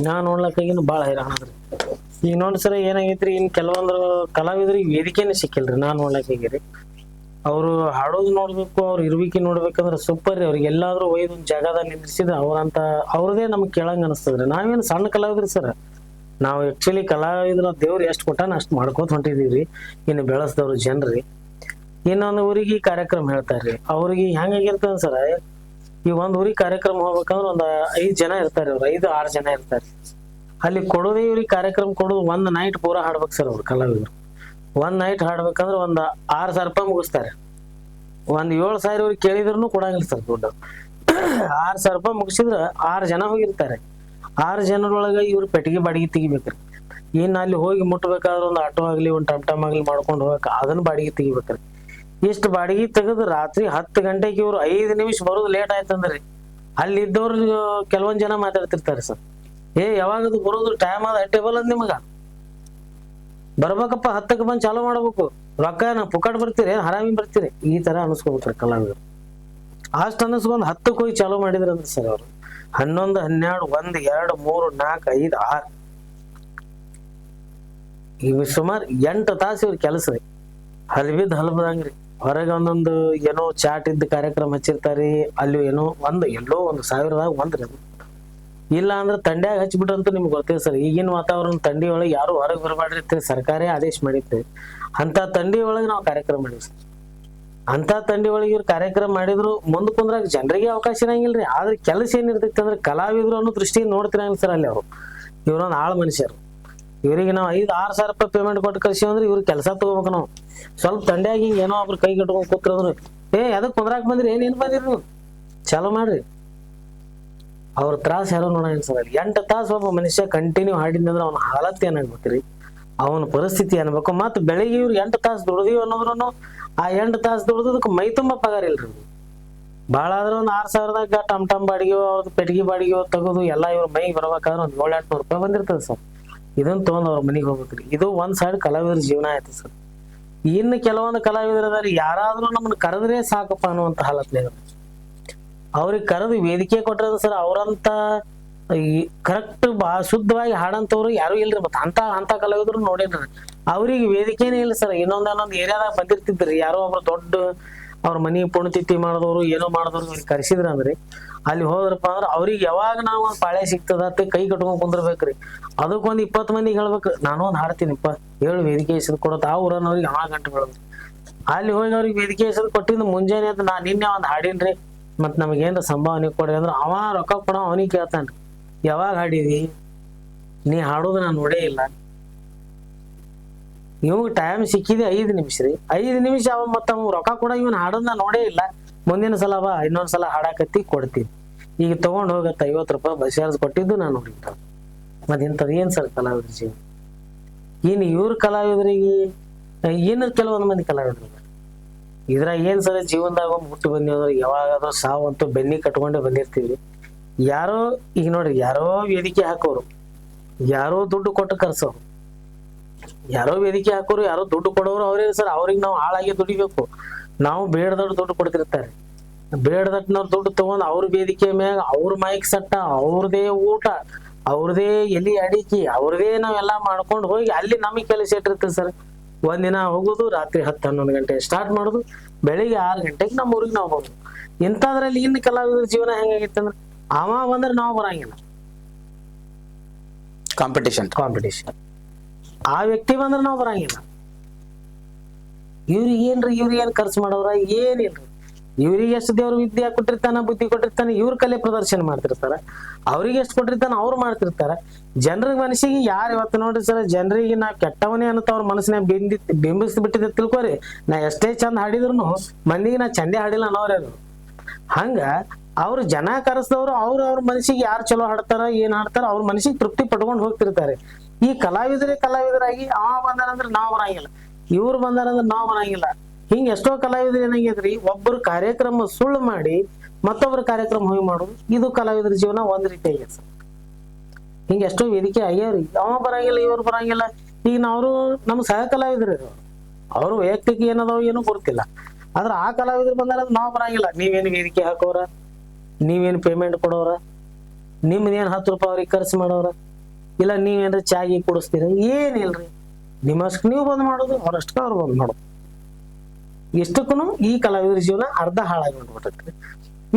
ನಾ ನೋಡ್ಲಕ್ಕಾಗಿನ ಬಾಳ ಹೈರಾಣ ಅದ್ರಿ. ಈಗ ನೋಡಿ ಸರ್ ಏನಾಗೈತ್ರಿ, ಇನ್ ಕೆಲವೊಂದು ಕಲಾವಿದರಿಗೆ ವೇದಿಕೆನೇ ಸಿಕ್ಕಿಲ್ರಿ. ನಾನ್ ನೋಡ್ಲಕ್ಕಾಗಿರಿ, ಅವ್ರು ಹಾಡೋದು ನೋಡ್ಬೇಕು, ಅವ್ರ ಇರ್ವಿಕೆ ನೋಡ್ಬೇಕಂದ್ರ ಸೂಪರ್ ರೀ. ಅವ್ರಿಗೆ ಎಲ್ಲಾದ್ರೂ ಒಯ್ದು ಒಂದ್ ಜಾಗದಾಗ ನಿಂದ್ರಿಸಿದ್ರೆ ಅವ್ರದೇ ನಮ್ಗೆ ಕೇಳಂಗ ಅನಿಸ್ತದ್ರಿ. ನಾವೇನು ಸಣ್ಣ ಕಲಾವಿದ್ರಿ ಸರ್, ನಾವು ಆಕ್ಚುಲಿ ಕಲಾವಿದ್ರ ದೇವ್ರು ಎಷ್ಟು ಕೊಟ್ಟಾನ ಅಷ್ಟ್ ಮಾಡ್ಕೋತ ಹೊಂಟಿದೀವ್ರಿ. ಇನ್ನು ಬೆಳೆಸ್ದವ್ರು ಜನರಿ ಇನ್ನೊಂದು ಊರಿಗೆ ಕಾರ್ಯಕ್ರಮ ಹೇಳ್ತಾರ್ರಿ. ಅವ್ರಿಗೆ ಹೆಂಗಾಗಿರ್ತದ ಸರ್, ಈ ಒಂದ್ ಊರಿಗೆ ಕಾರ್ಯಕ್ರಮ ಹೋಗ್ಬೇಕಂದ್ರ ಒಂದ್ 5 ಜನ ಇರ್ತಾರೆ, ಅವ್ರು 5-6 ಜನ ಇರ್ತಾರೆ. ಅಲ್ಲಿ ಕೊಡೋದೇ ಇವ್ರಿಗೆ ಕಾರ್ಯಕ್ರಮ ಕೊಡೋದು ಒಂದ್ ನೈಟ್ ಪೂರಾ ಹಾಡ್ಬೇಕು ಸರ್. ಅವ್ರು ಕಲಾವಿದ್ರು ಒಂದ್ ನೈಟ್ ಹಾಡ್ಬೇಕಂದ್ರ ಒಂದ್ 6,000 ರೂಪಾಯಿ ಮುಗಿಸ್ತಾರೆ. ಒಂದ್ 7,000 ಇವ್ರಿಗೆ ಕೇಳಿದ್ರು ಕೊಡಂಗಿಲ್ಲ ಸರ್ ದುಡ್ಡು. 6,000 ರೂಪಾಯಿ ಮುಗಿಸಿದ್ರ 6 ಜನ ಹೋಗಿರ್ತಾರೆ. 6 ಜನರೊಳಗ ಇವ್ರು ಪೆಟ್ಟಿಗೆ ಬಾಡಿಗೆ ತೆಗಿಬೇಕ್ರಿ. ಇನ್ನು ಅಲ್ಲಿ ಹೋಗಿ ಮುಟ್ಬೇಕಾದ್ರೆ ಒಂದು ಆಟೋ ಆಗ್ಲಿ ಒಂದ್ ಟಮ್ ಆಗ್ಲಿ ಮಾಡ್ಕೊಂಡು ಹೋಗಕ್ ಅದನ್ನ ಬಾಡಿಗೆ ತೆಗಿಬೇಕ್ರಿ. ಇಷ್ಟು ಬಾಡಿಗೆ ತೆಗೆದು ರಾತ್ರಿ 10 ಗಂಟೆಗೆ ಇವ್ರು 5 ನಿಮಿಷ ಬರೋದು ಲೇಟ್ ಆಯ್ತಂದ್ರಿ ಅಲ್ಲಿ ಇದ್ದವ್ರು ಕೆಲವೊಂದ್ ಜನ ಮಾತಾಡ್ತಿರ್ತಾರೆ ಸರ್, ಯಾವಾಗದು ಬರೋದು ಟೈಮ್ ಆದ ಟೇಬಲ್ ಅದ್ ನಿಮಗ ಬರ್ಬೇಕಪ್ಪ 10ಕ್ಕೆ ಬಂದ್ ಚಾಲೂ ಮಾಡ್ಬೇಕು, ರೊಕ್ಕ ನಾ ಪುಕಾಟ್ ಬರ್ತೀರಿ ಹರಾಮಿ ಬರ್ತೀರಿ ಈ ತರ ಅನ್ಸ್ಕೊಬೇಕ್ರಿ ಕಲಾವಿದರು. ಅಷ್ಟ್ ಅನ್ಸ್ಕೊಂಡ್ 10ಕ್ಕೆ ಹೋಗಿ ಚಾಲೂ ಮಾಡಿದ್ರಂದ್ರೆ ಸರ್ ಅವ್ರು 11, 12, 1, 2, 3, 4, 5, 6 ಇವ್ ಸುಮಾರು 8 ತಾಸು ಇವ್ರ ಕೆಲಸ ರೀ. ಹಲ್ಬಿದ್ ಹಲ್ಬದಂಗ್ರಿ. ಹೊರಗೆ ಒಂದೊಂದು ಏನೋ ಚಾಟ್ ಇದ್ದ ಕಾರ್ಯಕ್ರಮ ಹಚ್ಚಿರ್ತಾರಿ, ಅಲ್ಲಿ ಏನೋ ಎಲ್ಲೋ 1,000ದಾಗ ಒಂದ್ರಿ ಅದು. ಇಲ್ಲ ಅಂದ್ರೆ ತಂಡ್ಯಾಗ ಹಚ್ಬಿಟ್ರಂತೂ ನಿಮ್ಗೆ ಗೊತ್ತೇ ಸರ್. ಈಗಿನ ವಾತಾವರಣ ತಂಡಿ ಒಳಗೆ ಯಾರು ಹೊರಗೆ ಬರಬಾಡ್ರಿ ಸರ್ಕಾರೇ ಆದೇಶ ಮಾಡಿತ್ತು. ಅಂತ ತಂಡಿ ಒಳಗೆ ನಾವು ಕಾರ್ಯಕ್ರಮ ಮಾಡಿವಿ ಸರ್. ಅಂತ ತಂಡಿ ಒಳಗೆ ಇವ್ರು ಕಾರ್ಯಕ್ರಮ ಮಾಡಿದ್ರು ಮುಂದ್ ಕುಂದ್ರಾಗ ಜನರಿಗೆ ಅವಕಾಶ ಇರಂಗಿಲ್ರಿ. ಆದ್ರೆ ಕೆಲಸ ಏನಿರ್ತೈತಿ ಅಂದ್ರೆ ಕಲಾವಿದ್ರು ಅನ್ನೋ ದೃಷ್ಟಿಯಿಂದ ನೋಡ್ತಿರಂಗಿಲ್ಲ ಸರ್. ಅಲ್ಲಿ ಅವರು ಇವ್ರೊಂದು ಆಳ್ ಮನುಷ್ಯರು. ಇವ್ರಿಗೆ ನಾವು 5-6 ಸಾವಿರ ರೂಪಾಯಿ ಪೇಮೆಂಟ್ ಕೊಟ್ಟು ಕಳ್ಸಿ ಅಂದ್ರೆ ಇವ್ರಿಗೆ ಕೆಲಸ ತಗೋಬೇಕು. ನಾವು ಸ್ವಲ್ಪ ತಂಡ್ಯಾಗಿ ಹಿಂಗ ಏನೋ ಒಬ್ರು ಕೈ ಕಟ್ಕೊಂಡ್ ಕೂತ್ರಂದ್ರು ಅದಕ್ಕೆ ಕುಂದ್ರಾಕ್ ಬಂದ್ರಿ ಏನೇನ್ ಬಂದಿರಿ ನೀವು ಚಾಲೂ ಮಾಡ್ರಿ. ಅವ್ರ ತ್ರಾಸ ಯಾರು ನೋಡಂಗಿಲ್ಲ ಸರ್. 8 ತಾಸು ಒಬ್ಬ ಮನುಷ್ಯ ಕಂಟಿನ್ಯೂ ಹಾಡಿದ್ನಂದ್ರೆ ಅವನ ಹಾಲತ್ ಏನಾಗ್ಬೇಕ್ರಿ, ಅವನ ಪರಿಸ್ಥಿತಿ ಅನ್ಬೇಕು. ಮತ್ತ್ ಬೆಳಿಗ್ಗೆ ಇವ್ರು 8 ತಾಸು ದುಡ್ದೀವಿ ಅನ್ನೋದ್ರೂ ಆ 8 ತಾಸು ದುಡ್ದದಕ್ಕೆ ಮೈ ತುಂಬಾ ಪಗಾರ ಇಲ್ರಿ. ಭಾಳ ಆದ್ರೆ ಒಂದು 6,000ದಾಗ ಟಮ್ ಬಾಡಿಗೆ ಅವ್ರದ್ದು ಪೆಟ್ಟಿಗೆ ಬಾಡಿಗೆ ತೆಗೆದು ಎಲ್ಲ ಇವ್ರ ಮೈಗೆ ಬರ್ಬೇಕಾದ್ರೆ ಒಂದು 700-800 ರೂಪಾಯಿ ಬಂದಿರ್ತದೆ ಸರ್. ಇದನ್ನ ತೊಗೊಂಡ್ ಅವ್ರ ಮನೆಗೆ ಹೋಗ್ಬೇಕ್ರಿ. ಇದು ಒಂದ್ ಸೈಡ್ ಕಲಾವಿದ್ರ ಜೀವನ ಆಯ್ತು ಸರ್. ಇನ್ನು ಕೆಲವೊಂದು ಕಲಾವಿದರದಾರಿ ಯಾರಾದ್ರೂ ನಮ್ಮನ್ನ ಕರೆದ್ರೆ ಸಾಕಪ್ಪ ಅನ್ನುವಂತ ಹಾಲತ್ಲೆ ಅವ್ರಿಗೆ ಕರೆದು ವೇದಿಕೆ ಕೊಟ್ಟರೆ ಸರ್ ಅವ್ರಂತ ಕರೆಕ್ಟ್ ಶುದ್ಧವಾಗಿ ಹಾಡಂತವ್ರು ಯಾರು ಇಲ್ರಿ. ಮತ್ತ ಅಂತ ಕಲಾವಿದ್ರು ನೋಡೇನ್ರಿ. ಅವ್ರಿಗೆ ವೇದಿಕೆನೇ ಇಲ್ಲ ಸರ್. ಇನ್ನೊಂದ್ ಏರಿಯಾದಾಗ ಬಂದಿರ್ತಿದ್ರಿ ಯಾರೋ ಒಬ್ರು ದೊಡ್ಡ ಅವ್ರ ಮನಿ ಪುಣ್ಯತಿಥಿ ಮಾಡಿದವ್ರು ಏನೋ ಮಾಡಿದವ್ರು ಅವ್ರಿಗೆ ಕರ್ಸಿದ್ರ ಅಂದ್ರಿ ಅಲ್ಲಿ ಹೋದ್ರಪ್ಪ ಅಂದ್ರೆ ಅವ್ರಿಗೆ ಯಾವಾಗ ನಾವು ಒಂದ್ ಪಾಳೆ ಸಿಗ್ತದತ್ತೆ ಕೈ ಕಟ್ಕೊಂಡ್ ಕುಂದಿರ್ಬೇಕ್ರಿ. ಅದಕ್ಕೊಂದ್ 20 ಮಂದಿಗೆ ಹೇಳ್ಬೇಕು, ನಾನು ಒಂದ್ ಹಾಡ್ತೀನಿಪ್ಪ ಹೇಳು ವೇದಿಕೆ ಹೆಸರು ಕೊಡೋದು. ಆ ಊರನ್ನವ್ರಿಗೆ ಯಾವಾಗ ಗಂಟು ಬೀಳೋದು. ಅಲ್ಲಿ ಹೋಗಿ ಅವ್ರಿಗೆ ವೇದಿಕೆ ಹೆಸರು ಕೊಟ್ಟಿದ್ದು ಮುಂಜಾನೆ ಅಂತ ನಾ ನಿನ್ನೆ ಒಂದ್ ಹಾಡೀನ್ರಿ ಮತ್ ನಮಗೇನ್ರ ಸಂಭಾವನೆ ಕೊಡ್ರಿ ಅಂದ್ರೆ ಅವ ರೊಕ್ಕ ಕೊಡೋ ಅವನಿಗೆ ಕೇಳ್ತಾನ್ರಿ, ಯಾವಾಗ ಹಾಡಿದಿ ನೀ ಹಾಡೋದು ನಾನು ನೋಡೇ ಇಲ್ಲ. ಇವಾಗ ಟೈಮ್ ಸಿಕ್ಕಿದೆ 5 ನಿಮಿಷ ರೀ. 5 ನಿಮಿಷ ಅವ ಮತ್ತ ಅವ್ ರೊಕ್ಕ ಕೊಡ ಇವನ್ ಹಾಡೋದ್ ನಾ ನೋಡೇ ಇಲ್ಲ. ಮುಂದಿನ ಸಲ ಬಾ ಇನ್ನೊಂದ್ಸಲ ಹಾಡಾಕತ್ತಿ ಕೊಡ್ತೀನಿ. ಈಗ ತಗೊಂಡ್ ಹೋಗತ್ತ 50 ರೂಪಾಯಿ ಬಸ್ ಚಾರ್ಜ್ ಕೊಟ್ಟಿದ್ದು ನಾನು ನೋಡಿದ್ದ. ಮತ್ ಇಂಥದ್ ಏನ್ ಸರ್ ಕಲಾವಿದ್ರ ಜೀವನ. ಇನ್ ಇವ್ರ ಕಲಾವಿದರಿಗೆ ಏನ ಕೆಲವೊಂದ್ ಮಂದಿ ಕಲಾವಿದ್ರು ಇದ್ರಾಗ ಏನ್ ಸರ್ ಜೀವನದಾಗ ಒಂದ್ ಹುಟ್ಟು ಬಂದಿವ್ರ ಯಾವಾಗಾದ್ರೂ ಸಾವಂತೂ ಬೆನ್ನಿ ಕಟ್ಕೊಂಡೆ ಬಂದಿರ್ತೀವಿ. ಯಾರೋ ಈಗ ನೋಡ್ರಿ ಯಾರೋ ವೇದಿಕೆ ಹಾಕೋರು, ಯಾರೋ ದುಡ್ಡು ಕೊಟ್ಟು ಕರ್ಸೋರು, ಯಾರೋ ವೇದಿಕೆ ಹಾಕೋರು, ಯಾರೋ ದುಡ್ಡು ಕೊಡೋರು ಅವ್ರೇ ಸರ್. ಅವ್ರಿಗೆ ನಾವು ಹಾಳಾಗಿ ದುಡಿಬೇಕು. ನಾವು ಬೇಡದವ್ರು ದುಡ್ಡು ಕೊಡ್ತಿರ್ತಾರೆ. ಬೇಡದಟ್ನವ್ರು ದುಡ್ಡು ತಗೊಂಡ್ ಅವ್ರ ವೇದಿಕೆ ಮ್ಯಾಗ ಅವ್ರ ಮೈಕ್ ಸಟ್ಟ, ಅವ್ರದೇ ಊಟ, ಅವ್ರದೇ ಎಲಿ ಅಡಿಕೆ, ಅವ್ರದೇ ನಾವೆಲ್ಲಾ ಮಾಡ್ಕೊಂಡು ಹೋಗಿ ಅಲ್ಲಿ ನಮಗ್ ಕೆಲಸ ಇಟ್ಟಿರ್ತದೆ ಸರ್. ಒಂದಿನ ಹೋಗುದು ರಾತ್ರಿ 10-11 ಗಂಟೆ ಸ್ಟಾರ್ಟ್ ಮಾಡುದು, ಬೆಳಿಗ್ಗೆ 6 ಗಂಟೆಗೆ ನಮ್ಮ ಊರಿಗೆ ನಾವು ಹೋಗುದು. ಇಂಥದ್ರಲ್ಲಿ ಇನ್ನು ಕಲಾವಿದ್ರ ಜೀವನ ಹೆಂಗಾಗಿತ್ತು ಅಂದ್ರೆ ಅವ ಬಂದ್ರೆ ನಾವು ಬರಂಗಿಲ್ಲ, ಕಾಂಪಿಟೇಷನ್ ಆ ವ್ಯಕ್ತಿ ಬಂದ್ರೆ ನಾವು ಬರಂಗಿಲ್ಲ. ಇವ್ರಿಗೆ ಏನ್ ಖರ್ಚು ಮಾಡೋರ ಏನಿಲ್ರಿ. ಇವ್ರಿಗೆ ಎಷ್ಟು ದೇವ್ರ ವಿದ್ಯೆ ಕೊಟ್ಟಿರ್ತಾನ, ಬುದ್ಧಿ ಕೊಟ್ಟಿರ್ತಾನೆ, ಇವ್ರ ಕಲೆ ಪ್ರದರ್ಶನ ಮಾಡ್ತಿರ್ತಾರ. ಅವ್ರಿಗೆ ಎಷ್ಟು ಕೊಟ್ಟಿರ್ತಾನ ಅವ್ರು ಮಾಡ್ತಿರ್ತಾರ. ಜನರಿಗೆ ಮನಸ್ಸಿಗೆ ಯಾರು ಇವತ್ತು ನೋಡ್ರಿ ಸರ್, ಜನರಿಗೆ ನಾ ಕೆಟ್ಟವನೇ ಅನ್ನೋ ಅವ್ರ ಮನಸ್ಸಿನ ಬಿಂಬಿಸ್ ಬಿಟ್ಟಿದ್ದೆ ತಿಳ್ಕೊರಿ. ನಾ ಎಷ್ಟೇ ಚಂದ ಹಾಡಿದ್ರು ಮಂದಿಗೆ ನಾ ಚಂದೇ ಹಾಡಿಲ್ಲ ಅನ್ನೋರೇ ಅದು. ಹಂಗ ಅವ್ರು ಜನ ಕರೆಸಿದವ್ರು ಅವ್ರ ಮನಸ್ಸಿಗೆ ಯಾರು ಚಲೋ ಹಾಡ್ತಾರ ಏನ್ ಹಾಡ್ತಾರ ಅವ್ರ ಮನಸ್ಸಿಗೆ ತೃಪ್ತಿ ಪಟ್ಕೊಂಡು ಹೋಗ್ತಿರ್ತಾರೆ. ಈ ಕಲಾವಿದರಾಗಿ ಅವ ಬಂದಾರಂದ್ರೆ ನಾವ್ ಬರಂಗಿಲ್ಲ, ಇವ್ರು ಬಂದಾರಂದ್ರೆ ನಾವ್ ಬರಂಗಿಲ್ಲ. ಹಿಂಗ ಎಷ್ಟೋ ಕಲಾವಿದ್ರು ಏನಾಗೈತ್ರಿ, ಒಬ್ಬರು ಕಾರ್ಯಕ್ರಮ ಸುಳ್ಳು ಮಾಡಿ ಮತ್ತೊಬ್ಬರ ಕಾರ್ಯಕ್ರಮ ಹೋಗಿ ಮಾಡೋದು. ಇದು ಕಲಾವಿದ್ರ ಜೀವನ ಒಂದ್ ರೀತಿ ಆಗೈತೆ ಸರ್. ಹಿಂಗ ಎಷ್ಟೋ ವೇದಿಕೆ ಆಗ್ಯಾವ್ರಿ. ಅವ ಬರಂಗಿಲ್ಲ ಇವ್ರು ಬರಂಗಿಲ್ಲ. ಈಗ ನಾವ್ರು ನಮ್ ಸಹ ಕಲಾವಿದ್ರು ಅವ್ರು ವೈಯಕ್ತಿಕ ಏನದಾವ ಏನೂ ಗೊತ್ತಿಲ್ಲ. ಆದ್ರೆ ಆ ಕಲಾವಿದ್ರು ಬಂದಾರಂದ್ರೆ ನಾವ್ ಬರಂಗಿಲ್ಲ. ನೀವೇನು ವೇದಿಕೆ ಹಾಕೋರ, ನೀವೇನು ಪೇಮೆಂಟ್ ಕೊಡೋರ, ನಿಮ್ದೇನ್ 10 ರೂಪಾಯಿ ಅವ್ರಿಗೆ ಖರ್ಚು ಮಾಡೋರ, ಇಲ್ಲ ನೀವೇನ್ರ ಚಾಗಿ ಕುಡಿಸ್ತೀರ, ಏನಿಲ್ರಿ. ನಿಮ್ಮಷ್ಟು ನೀವು ಬಂದ್ ಮಾಡೋದು, ಅವ್ರಷ್ಟಕ್ಕ ಅವ್ರು ಬಂದ್ ಮಾಡೋದು. ಎಷ್ಟಕ್ಕೂ ಈ ಕಲಾವಿದ್ರ ಜೀವನ ಅರ್ಧ ಹಾಳಾಗಿ ಬಿಟ್ಬಿಟ್ಟೈತ್ರಿ.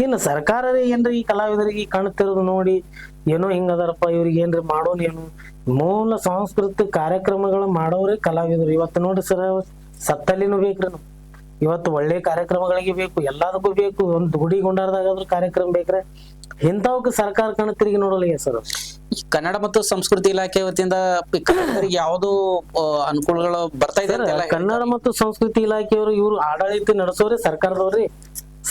ಇನ್ನು ಸರ್ಕಾರ ಏನ್ರಿ ಈ ಕಲಾವಿದರಿಗೆ ಕಣ್ ತೆರೆದು ನೋಡಿ ಏನೋ ಹಿಂಗದಾರಪ್ಪ ಇವ್ರಿಗೆ ಏನ್ರಿ ಮಾಡೋನೇನು, ಮೂಲ ಸಾಂಸ್ಕೃತಿಕ ಕಾರ್ಯಕ್ರಮಗಳು ಮಾಡೋರೇ ಕಲಾವಿದರು. ಇವತ್ತು ನೋಡ್ರಿ ಸರ್, ಸತ್ತಲ್ಲಿನೂ ಬೇಕ್ರಿ ನಾವು. ಇವತ್ತು ಒಳ್ಳೆ ಕಾರ್ಯಕ್ರಮಗಳಿಗೆ ಬೇಕು, ಎಲ್ಲದಕ್ಕೂ ಬೇಕು. ಒಂದು ಗುಡಿ ಗುಂಡಾರದಾಗಾದ್ರೂ ಕಾರ್ಯಕ್ರಮ ಬೇಕ್ರೆ. ಇಂಥವಕ್ಕೆ ಸರ್ಕಾರ ಕಣ್ ತಿರುಗಿ ನೋಡಲ್ಲ ಸರ್. ಈ ಕನ್ನಡ ಮತ್ತು ಸಂಸ್ಕೃತಿ ಇಲಾಖೆ ವತಿಯಿಂದ ಯಾವ್ದು ಅನುಕೂಲಗಳು ಬರ್ತಾ ಇದೆ? ಕನ್ನಡ ಮತ್ತು ಸಂಸ್ಕೃತಿ ಇಲಾಖೆಯವರು ಇವ್ರು ಆಡಳಿತ ನಡೆಸೋರೆ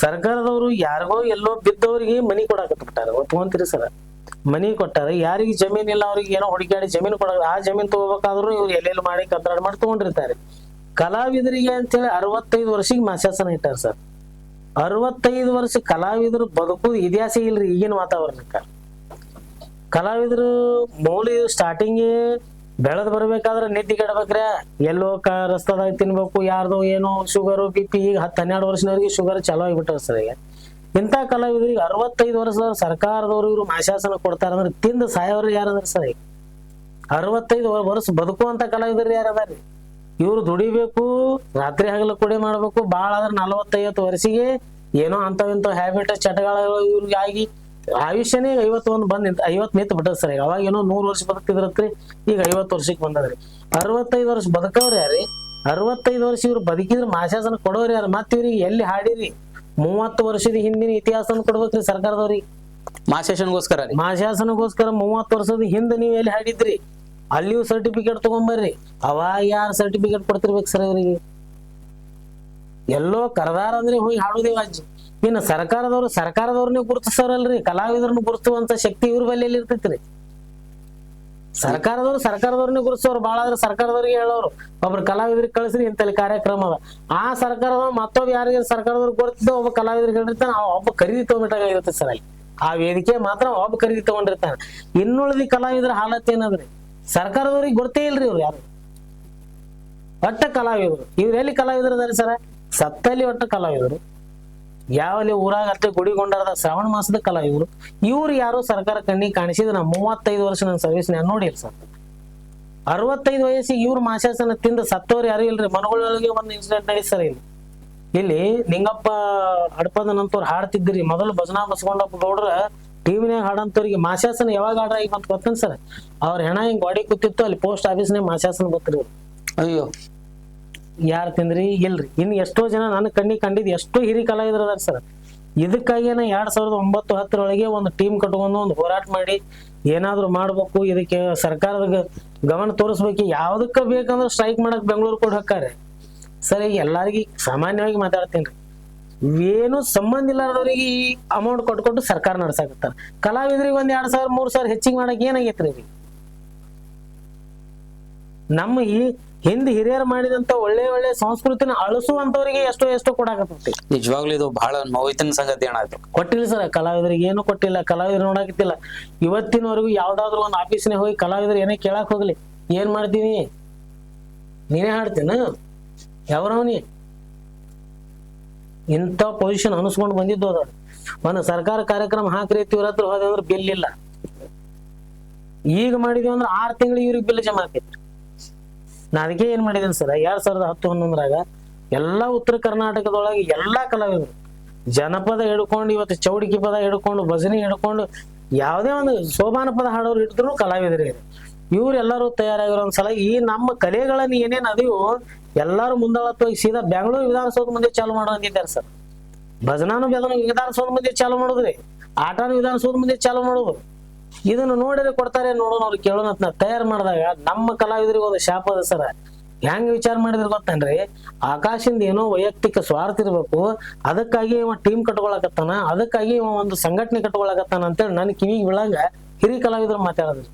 ಸರ್ಕಾರದವರು ಯಾರಿಗೋ ಎಲ್ಲೋ ಬಿದ್ದವ್ರಿಗೆ ಮನಿ ಕೊಡಾಕತ್ಬಿಟ್ಟಾರ. ಒತ್ಕೊಂತೀರಿ ಸರ್, ಮನಿ ಕೊಟ್ಟಾರ. ಯಾರಿಗೆ ಜಮೀನ್ ಇಲ್ಲ ಅವ್ರಿಗೆ ಏನೋ ಹುಡುಕಾಡಿ ಜಮೀನ್ ಕೊಡ, ಆ ಜಮೀನ್ ತಗೋಬೇಕಾದ್ರು ಇವ್ರು ಎಲ್ಲೆಲ್ಲಿ ಮಾಡಿ ಕಂತ್ರಾಡ ಮಾಡಿ ತಗೊಂಡಿರ್ತಾರೆ. ಕಲಾವಿದರಿಗೆ ಅಂತೇಳಿ 65 ವರ್ಷಕ್ಕೆ ಮಾಸಾಸನ ಇಟ್ಟಾರ ಸರ್. 65 ವರ್ಷ ಕಲಾವಿದರು ಬದುಕುದು ಇತಿಹಾಸ ಇಲ್ರಿ ಈಗಿನ ವಾತಾವರಣಕ್ಕ. ಕಲಾವಿದರು ಮೂಲ ಸ್ಟಾರ್ಟಿಂಗ್ ಬೆಳೆದ್ ಬರ್ಬೇಕಾದ್ರೆ ನಿದ್ದಿಗೆಡ್ಬೇಕ್ರೆ ಎಲ್ಲೋ ರಸ್ತಾದಾಗ ತಿನ್ಬೇಕು, ಯಾರ್ದೋ ಏನೋ ಶುಗರು BP. ಈಗ 10-12 ವರ್ಷದವ್ರಿಗೆ ಶುಗರ್ ಚಾಲೂ ಆಗಿಬಿಟ್ಟಾರ ಸರ್. ಈಗ ಇಂಥ ಕಲಾವಿದರಿಗೆ 65 ವರ್ಷದವ್ರು ಸರ್ಕಾರದವ್ರು ಇವ್ರು ಮಾಶಾಸನ ಕೊಡ್ತಾರಂದ್ರೆ ತಿಂದು ಸಾಯೋರು ಯಾರದಾರ ಸರ್? ಈಗ 65 ವರ್ಷ ಬದುಕುವಂತ ಕಲಾವಿದರು ಯಾರದಾರಿ? ಇವ್ರು ದುಡಿಬೇಕು, ರಾತ್ರಿ ಹಗಲ ಕುಡಿ ಮಾಡ್ಬೇಕು. ಬಾಳ ಆದ್ರೆ 40-50 ವರ್ಷಿಗೆ ಏನೋ ಅಂತವಿಂತ ಹ್ಯಾಬಿಟ್ ಚಟಗಳು ಇವ್ರಿಗೆ ಆಗಿ ಆಯುಷ್ಯನೇ 51 ಬಂದ್ 50 ನಿಂತು ಬಿಟ್ಟದ ಸರ್. ಅವಾಗ ಏನೋ 100 ವರ್ಷ ಬದುಕ್ತಿದ್ರತ್ರಿ, ಈಗ 50 ವರ್ಷಕ್ಕೆ ಬಂದದ್ರಿ. 65 ವರ್ಷ ಬದುಕವ್ರ ಯಾರಿ? 65 ವರ್ಷ ಇವ್ರು ಬದುಕಿದ್ರೆ ಮಾಶಾಸನ ಕೊಡೋರು ಯಾರು? ಮತ್ ಇವ್ರಿಗೆ ಎಲ್ಲಿ ಹಾಡಿರಿ? 30 ವರ್ಷದ ಹಿಂದಿನ ಇತಿಹಾಸ ಕೊಡ್ಬೇಕ್ರಿ ಸರ್ಕಾರದವ್ರಿಗೆ. ಮಾಶಾಸನಗೋಸ್ಕರ 30 ವರ್ಷದ ಹಿಂದೆ ನೀವ್ ಎಲ್ಲಿ ಹಾಡಿದ್ರಿ? ಅಲ್ಲಿಯೂ ಸರ್ಟಿಫಿಕೇಟ್ ತಗೊಂಬರ್ರಿ. ಅವಾಗ ಯಾರು ಸರ್ಟಿಫಿಕೇಟ್ ಕೊಡ್ತಿರ್ಬೇಕು ಸರ್ ಇವ್ರಿಗೆ? ಎಲ್ಲೋ ಕರದಾರ ಅಂದ್ರೆ ಹೋಗಿ ಹಾಡುದೇ ವಾಜಿ. ಇನ್ನು ಸರ್ಕಾರದವ್ರನ್ನೇ ಗುರುತಿಸ್ತಾರಲ್ರಿ, ಕಲಾವಿದರನ್ನು ಗುರುತಿಸುವಂತ ಶಕ್ತಿ ಇವ್ರ ಬಲ್ಲಿಯಲ್ಲಿ ಇರ್ತೈತ್ರಿ. ಸರ್ಕಾರದವ್ರನ್ನೇ ಗುರುತಿಸೋರು ಭಾಳ ಆದ್ರೆ ಸರ್ಕಾರದವ್ರಿಗೆ ಹೇಳೋರು ಒಬ್ರು ಕಲಾವಿದ್ರಿಗೆ ಕಳಿಸ್ರಿ ಇಂತಲ್ಲಿ ಕಾರ್ಯಕ್ರಮ ಅದ. ಆ ಸರ್ಕಾರದವ್ರು ಮತ್ತೊಬ್ಬ ಯಾರಿಗೆ ಸರ್ಕಾರದವ್ರಿಗೆ ಗುರುತಿದ್ದ ಒಬ್ಬ ಕಲಾವಿದ್ರಿಗೆ ಹೇಳಿರ್ತಾನೆ, ಒಬ್ಬ ಖರೀದಿ ತಗೊಂಡಿಟ್ಟಾಗಿರುತ್ತೆ ಸರ್. ಅಲ್ಲಿ ಆ ವೇದಿಕೆ ಮಾತ್ರ ಒಬ್ಬ ಖರೀದಿ ತಗೊಂಡಿರ್ತಾನೆ. ಇನ್ನುಳಿದ ಕಲಾವಿದರ ಹಾಲತ್ ಏನದ್ರಿ? ಸರ್ಕಾರದವ್ರಿಗೆ ಗೊತ್ತೇ ಇಲ್ರಿ ಇವ್ರು ಯಾರು. ಒಟ್ಟ ಕಲಾವಿದರು ಇವ್ರೆಲ್ಲಿ ಕಲಾವಿದರು ಅದಾರಿ ಸರ? ಸತ್ತಲ್ಲಿ ಒಟ್ಟ ಕಲಾವಿದರು. ಯಾವಲ್ಲಿ ಊರಾಗ ಅತ್ತೆ ಗುಡಿಗೊಂಡಾರದ ಶ್ರಾವಣ ಮಾಸದ ಕಲಾವಿದರು. ಇವ್ರು ಯಾರು ಸರ್ಕಾರ ಕಣ್ಣಿಗೆ ಕಾಣಿಸಿದ ನಾ 35 ವರ್ಷ ನನ್ನ ಸರ್ವಿಸ್ ನಾನು ನೋಡಿಲ್ಲ ಸರ್. 65 ವಯಸ್ಸಿಗೆ ಇವ್ರು ಮಾಶಾಸನ ತಿಂದ ಸತ್ತವ್ರು ಯಾರು ಇಲ್ರಿ. ಮನಗಳೊಳಗೆ ಒಂದು ಇನ್ಸಿಡೆಂಟ್ ನಡೀತು ಸರ್. ಇಲ್ಲಿ ನಿಂಗಪ್ಪ ಹಡಪದನಂತವ್ರು ಹಾಡ್ತಿದ್ರಿ. ಮೊದಲು ಭಜನಾ ಬಸಕೊಂಡಪ್ಪ ಗೌಡ್ರ ಟಿವಿನಾಗ ಹಾಡಂತವ್ರಿಗೆ ಮಾಶಾಸನ ಯಾವಾಗ ಆರ್ಡರ್ ಆಗಿ ಬಂತ ಗೊತ್ತೇನ್ ಸರ್? ಅವ್ರ ಹೆಣ ಹಿಂಗ್ ಗಾಡಿ ಕೂತಿತ್ತು, ಅಲ್ಲಿ ಪೋಸ್ಟ್ ಆಫೀಸ್ನಾಗ ಮಾಶಾಸನ ಬತ್ರಿ. ಅಯ್ಯೋ, ಯಾರು ತಿಂದ್ರಿ? ಇಲ್ರಿ. ಇನ್ನು ಎಷ್ಟೋ ಜನ ನನ್ನ ಕಣ್ಣಿಗೆ ಕಂಡಿದ್ ಎಷ್ಟೋ ಹಿರಿ ಕಲಾವಿದ್ರು ಅದಾರ ಸರ್. ಇದಕ್ಕಾಗಿ 2009-10 ಒಂದು ಟೀಮ್ ಕಟ್ಕೊಂಡು ಒಂದು ಹೋರಾಟ ಮಾಡಿ ಏನಾದ್ರು ಮಾಡ್ಬೇಕು, ಇದಕ್ಕೆ ಸರ್ಕಾರದ ಗಮನ ತೋರಿಸ್ಬೇಕು. ಯಾವ್ದಕ್ಕ ಬೇಕಂದ್ರೆ ಸ್ಟ್ರೈಕ್ ಮಾಡಕ್ ಬೆಂಗಳೂರು ಕೂಡ ಹೊಕ್ಕಾರೆ ಸರ್. ಈಗ ಎಲ್ಲಾರ್ಗಿ ಸಾಮಾನ್ಯವಾಗಿ ಮಾತಾಡ್ತೀನಿ, ಏನು ಸಂಬಂಧ ಇಲ್ಲಾರ್ದವ್ರಿಗೆ ಈ ಅಮೌಂಟ್ ಕೊಟ್ಕೊಟ್ಟು ಸರ್ಕಾರ ನಡ್ಸಾಕತ್ತಾರ. ಕಲಾವಿದ್ರಿಗೆ ಒಂದ್ 2,000-3,000 ಹೆಚ್ಚಿಗೆ ಮಾಡಕ್ ಏನಾಗೈತ್ರಿ? ನಮ್ಮ ಈ ಹಿಂದ್ ಹಿರಿಯರು ಮಾಡಿದಂತ ಒಳ್ಳೆ ಸಂಸ್ಕೃತಿನ ಅಳಿಸುವಂತವ್ರಿಗೆ ಎಷ್ಟೋ ಕೊಡಾಕತ್ತೈತಿ. ನಿಜವಾಗ್ಲೂ ಇದು ಬಹಳ ನೋವಿನ ಸಂಗತಿ ಅಣ್ಣ. ಅದು ಕೊಟ್ಟಿಲ್ಲ ಸರ್, ಕಲಾವಿದರಿಗೆ ಏನು ಕೊಟ್ಟಿಲ್ಲ. ಕಲಾವಿದ್ರು ನೋಡಾಕತ್ತಿಲ್ಲ. ಇವತ್ತಿನವರೆಗೂ ಯಾವ್ದಾದ್ರು ಒಂದು ಆಫೀಸ್ನಾಗ ಹೋಗಿ ಕಲಾವಿದ್ರು ಏನೇ ಕೇಳಾಕ್ ಹೋಗ್ಲಿ, ಏನ್ ಮಾಡ್ತೀನಿ ನೀನೇ ಹಾಡ್ತೀನ ಯಾವ್ರವನಿ ಇಂಥ ಪೊಸಿಷನ್ ಅನಿಸ್ಕೊಂಡು ಬಂದಿದ್ದು ಅದ. ಒಂದು ಸರ್ಕಾರ ಕಾರ್ಯಕ್ರಮ ಹಾಕ್ರಿ ಇವ್ರ ಹತ್ರ ಹೋದ ಅಂದ್ರೆ ಬಿಲ್ ಇಲ್ಲ. ಈಗ ಮಾಡಿದ್ವಿ ಅಂದ್ರೆ 6 ತಿಂಗಳು ಇವ್ರಿಗೆ ಬಿಲ್ ಜಮಾ ಆಕೈತ್ರಿ. ನಾ ಅದಕ್ಕೆ ಏನ್ ಮಾಡಿದೇನೆ ಸರ್, 2010-11ರಾಗ ಎಲ್ಲಾ ಉತ್ತರ ಕರ್ನಾಟಕದೊಳಗೆ ಎಲ್ಲಾ ಕಲಾವಿದರು ಜನಪದ ಹಿಡ್ಕೊಂಡು, ಇವತ್ತು ಚೌಡಿಕಿ ಪದ ಹಿಡ್ಕೊಂಡು, ಭಜನೆ ಹಿಡ್ಕೊಂಡು, ಯಾವ್ದೇ ಒಂದು ಸೋಬಾನ ಪದ ಹಾಡೋರು ಹಿಡಿದ್ರು ಕಲಾವಿದರೇ. ಇವ್ರೆಲ್ಲರೂ ತಯಾರಾಗಿರೋ ಒಂದ್ಸಲ ಈ ನಮ್ಮ ಕಲೆಗಳನ್ನ ಏನೇನ್ ಅದೀವು ಎಲ್ಲಾರು ಮುಂದಾಳತ್ವಾಗಿ ಸೀದಾ ಬೆಂಗಳೂರು ವಿಧಾನಸೌಧ ಮುಂದೆ ಚಾಲು ಮಾಡೋದಿದ್ದಾರೆ ಸರ್. ಭಜನಾನು ವಿಧಾನಸೌಧ ಮುಂದೆ ಚಾಲು ಮಾಡೋದ್ರಿ, ಆಟನು ವಿಧಾನಸೌಧ ಮುಂದೆ ಚಾಲು ಮಾಡೋದು. ಇದನ್ನು ನೋಡಿದ್ರೆ ಕೊಡ್ತಾರೆ ನೋಡೋಣ, ಅವ್ರು ಕೇಳೋಣ ತಯಾರು ಮಾಡಿದಾಗ ನಮ್ಮ ಕಲಾವಿದರಿಗೆ ಒಂದು ಶಾಪ ಅದ ಸರ. ಹೆಂಗ್ ವಿಚಾರ ಮಾಡಿದ್ರೆ ಗೊತ್ತೇನ್ರಿ? ಆಕಾಶಿಂದ ಏನೋ ವೈಯಕ್ತಿಕ ಸ್ವಾರ್ಥ ಇರ್ಬೇಕು, ಅದಕ್ಕಾಗಿ ಇವ ಟೀಮ್ ಕಟ್ಕೊಳಕತ್ತಾನ, ಅದಕ್ಕಾಗಿ ಇವ ಒಂದು ಸಂಘಟನೆ ಕಟ್ಕೊಳಕತ್ತಾನ ಅಂತೇಳಿ ನನ್ನ ಕಿವಿಗೆ ಬೀಳಂಗ ಹಿರಿ ಕಲಾವಿದ್ರು ಮಾತಾಡಿದ್ರಿ.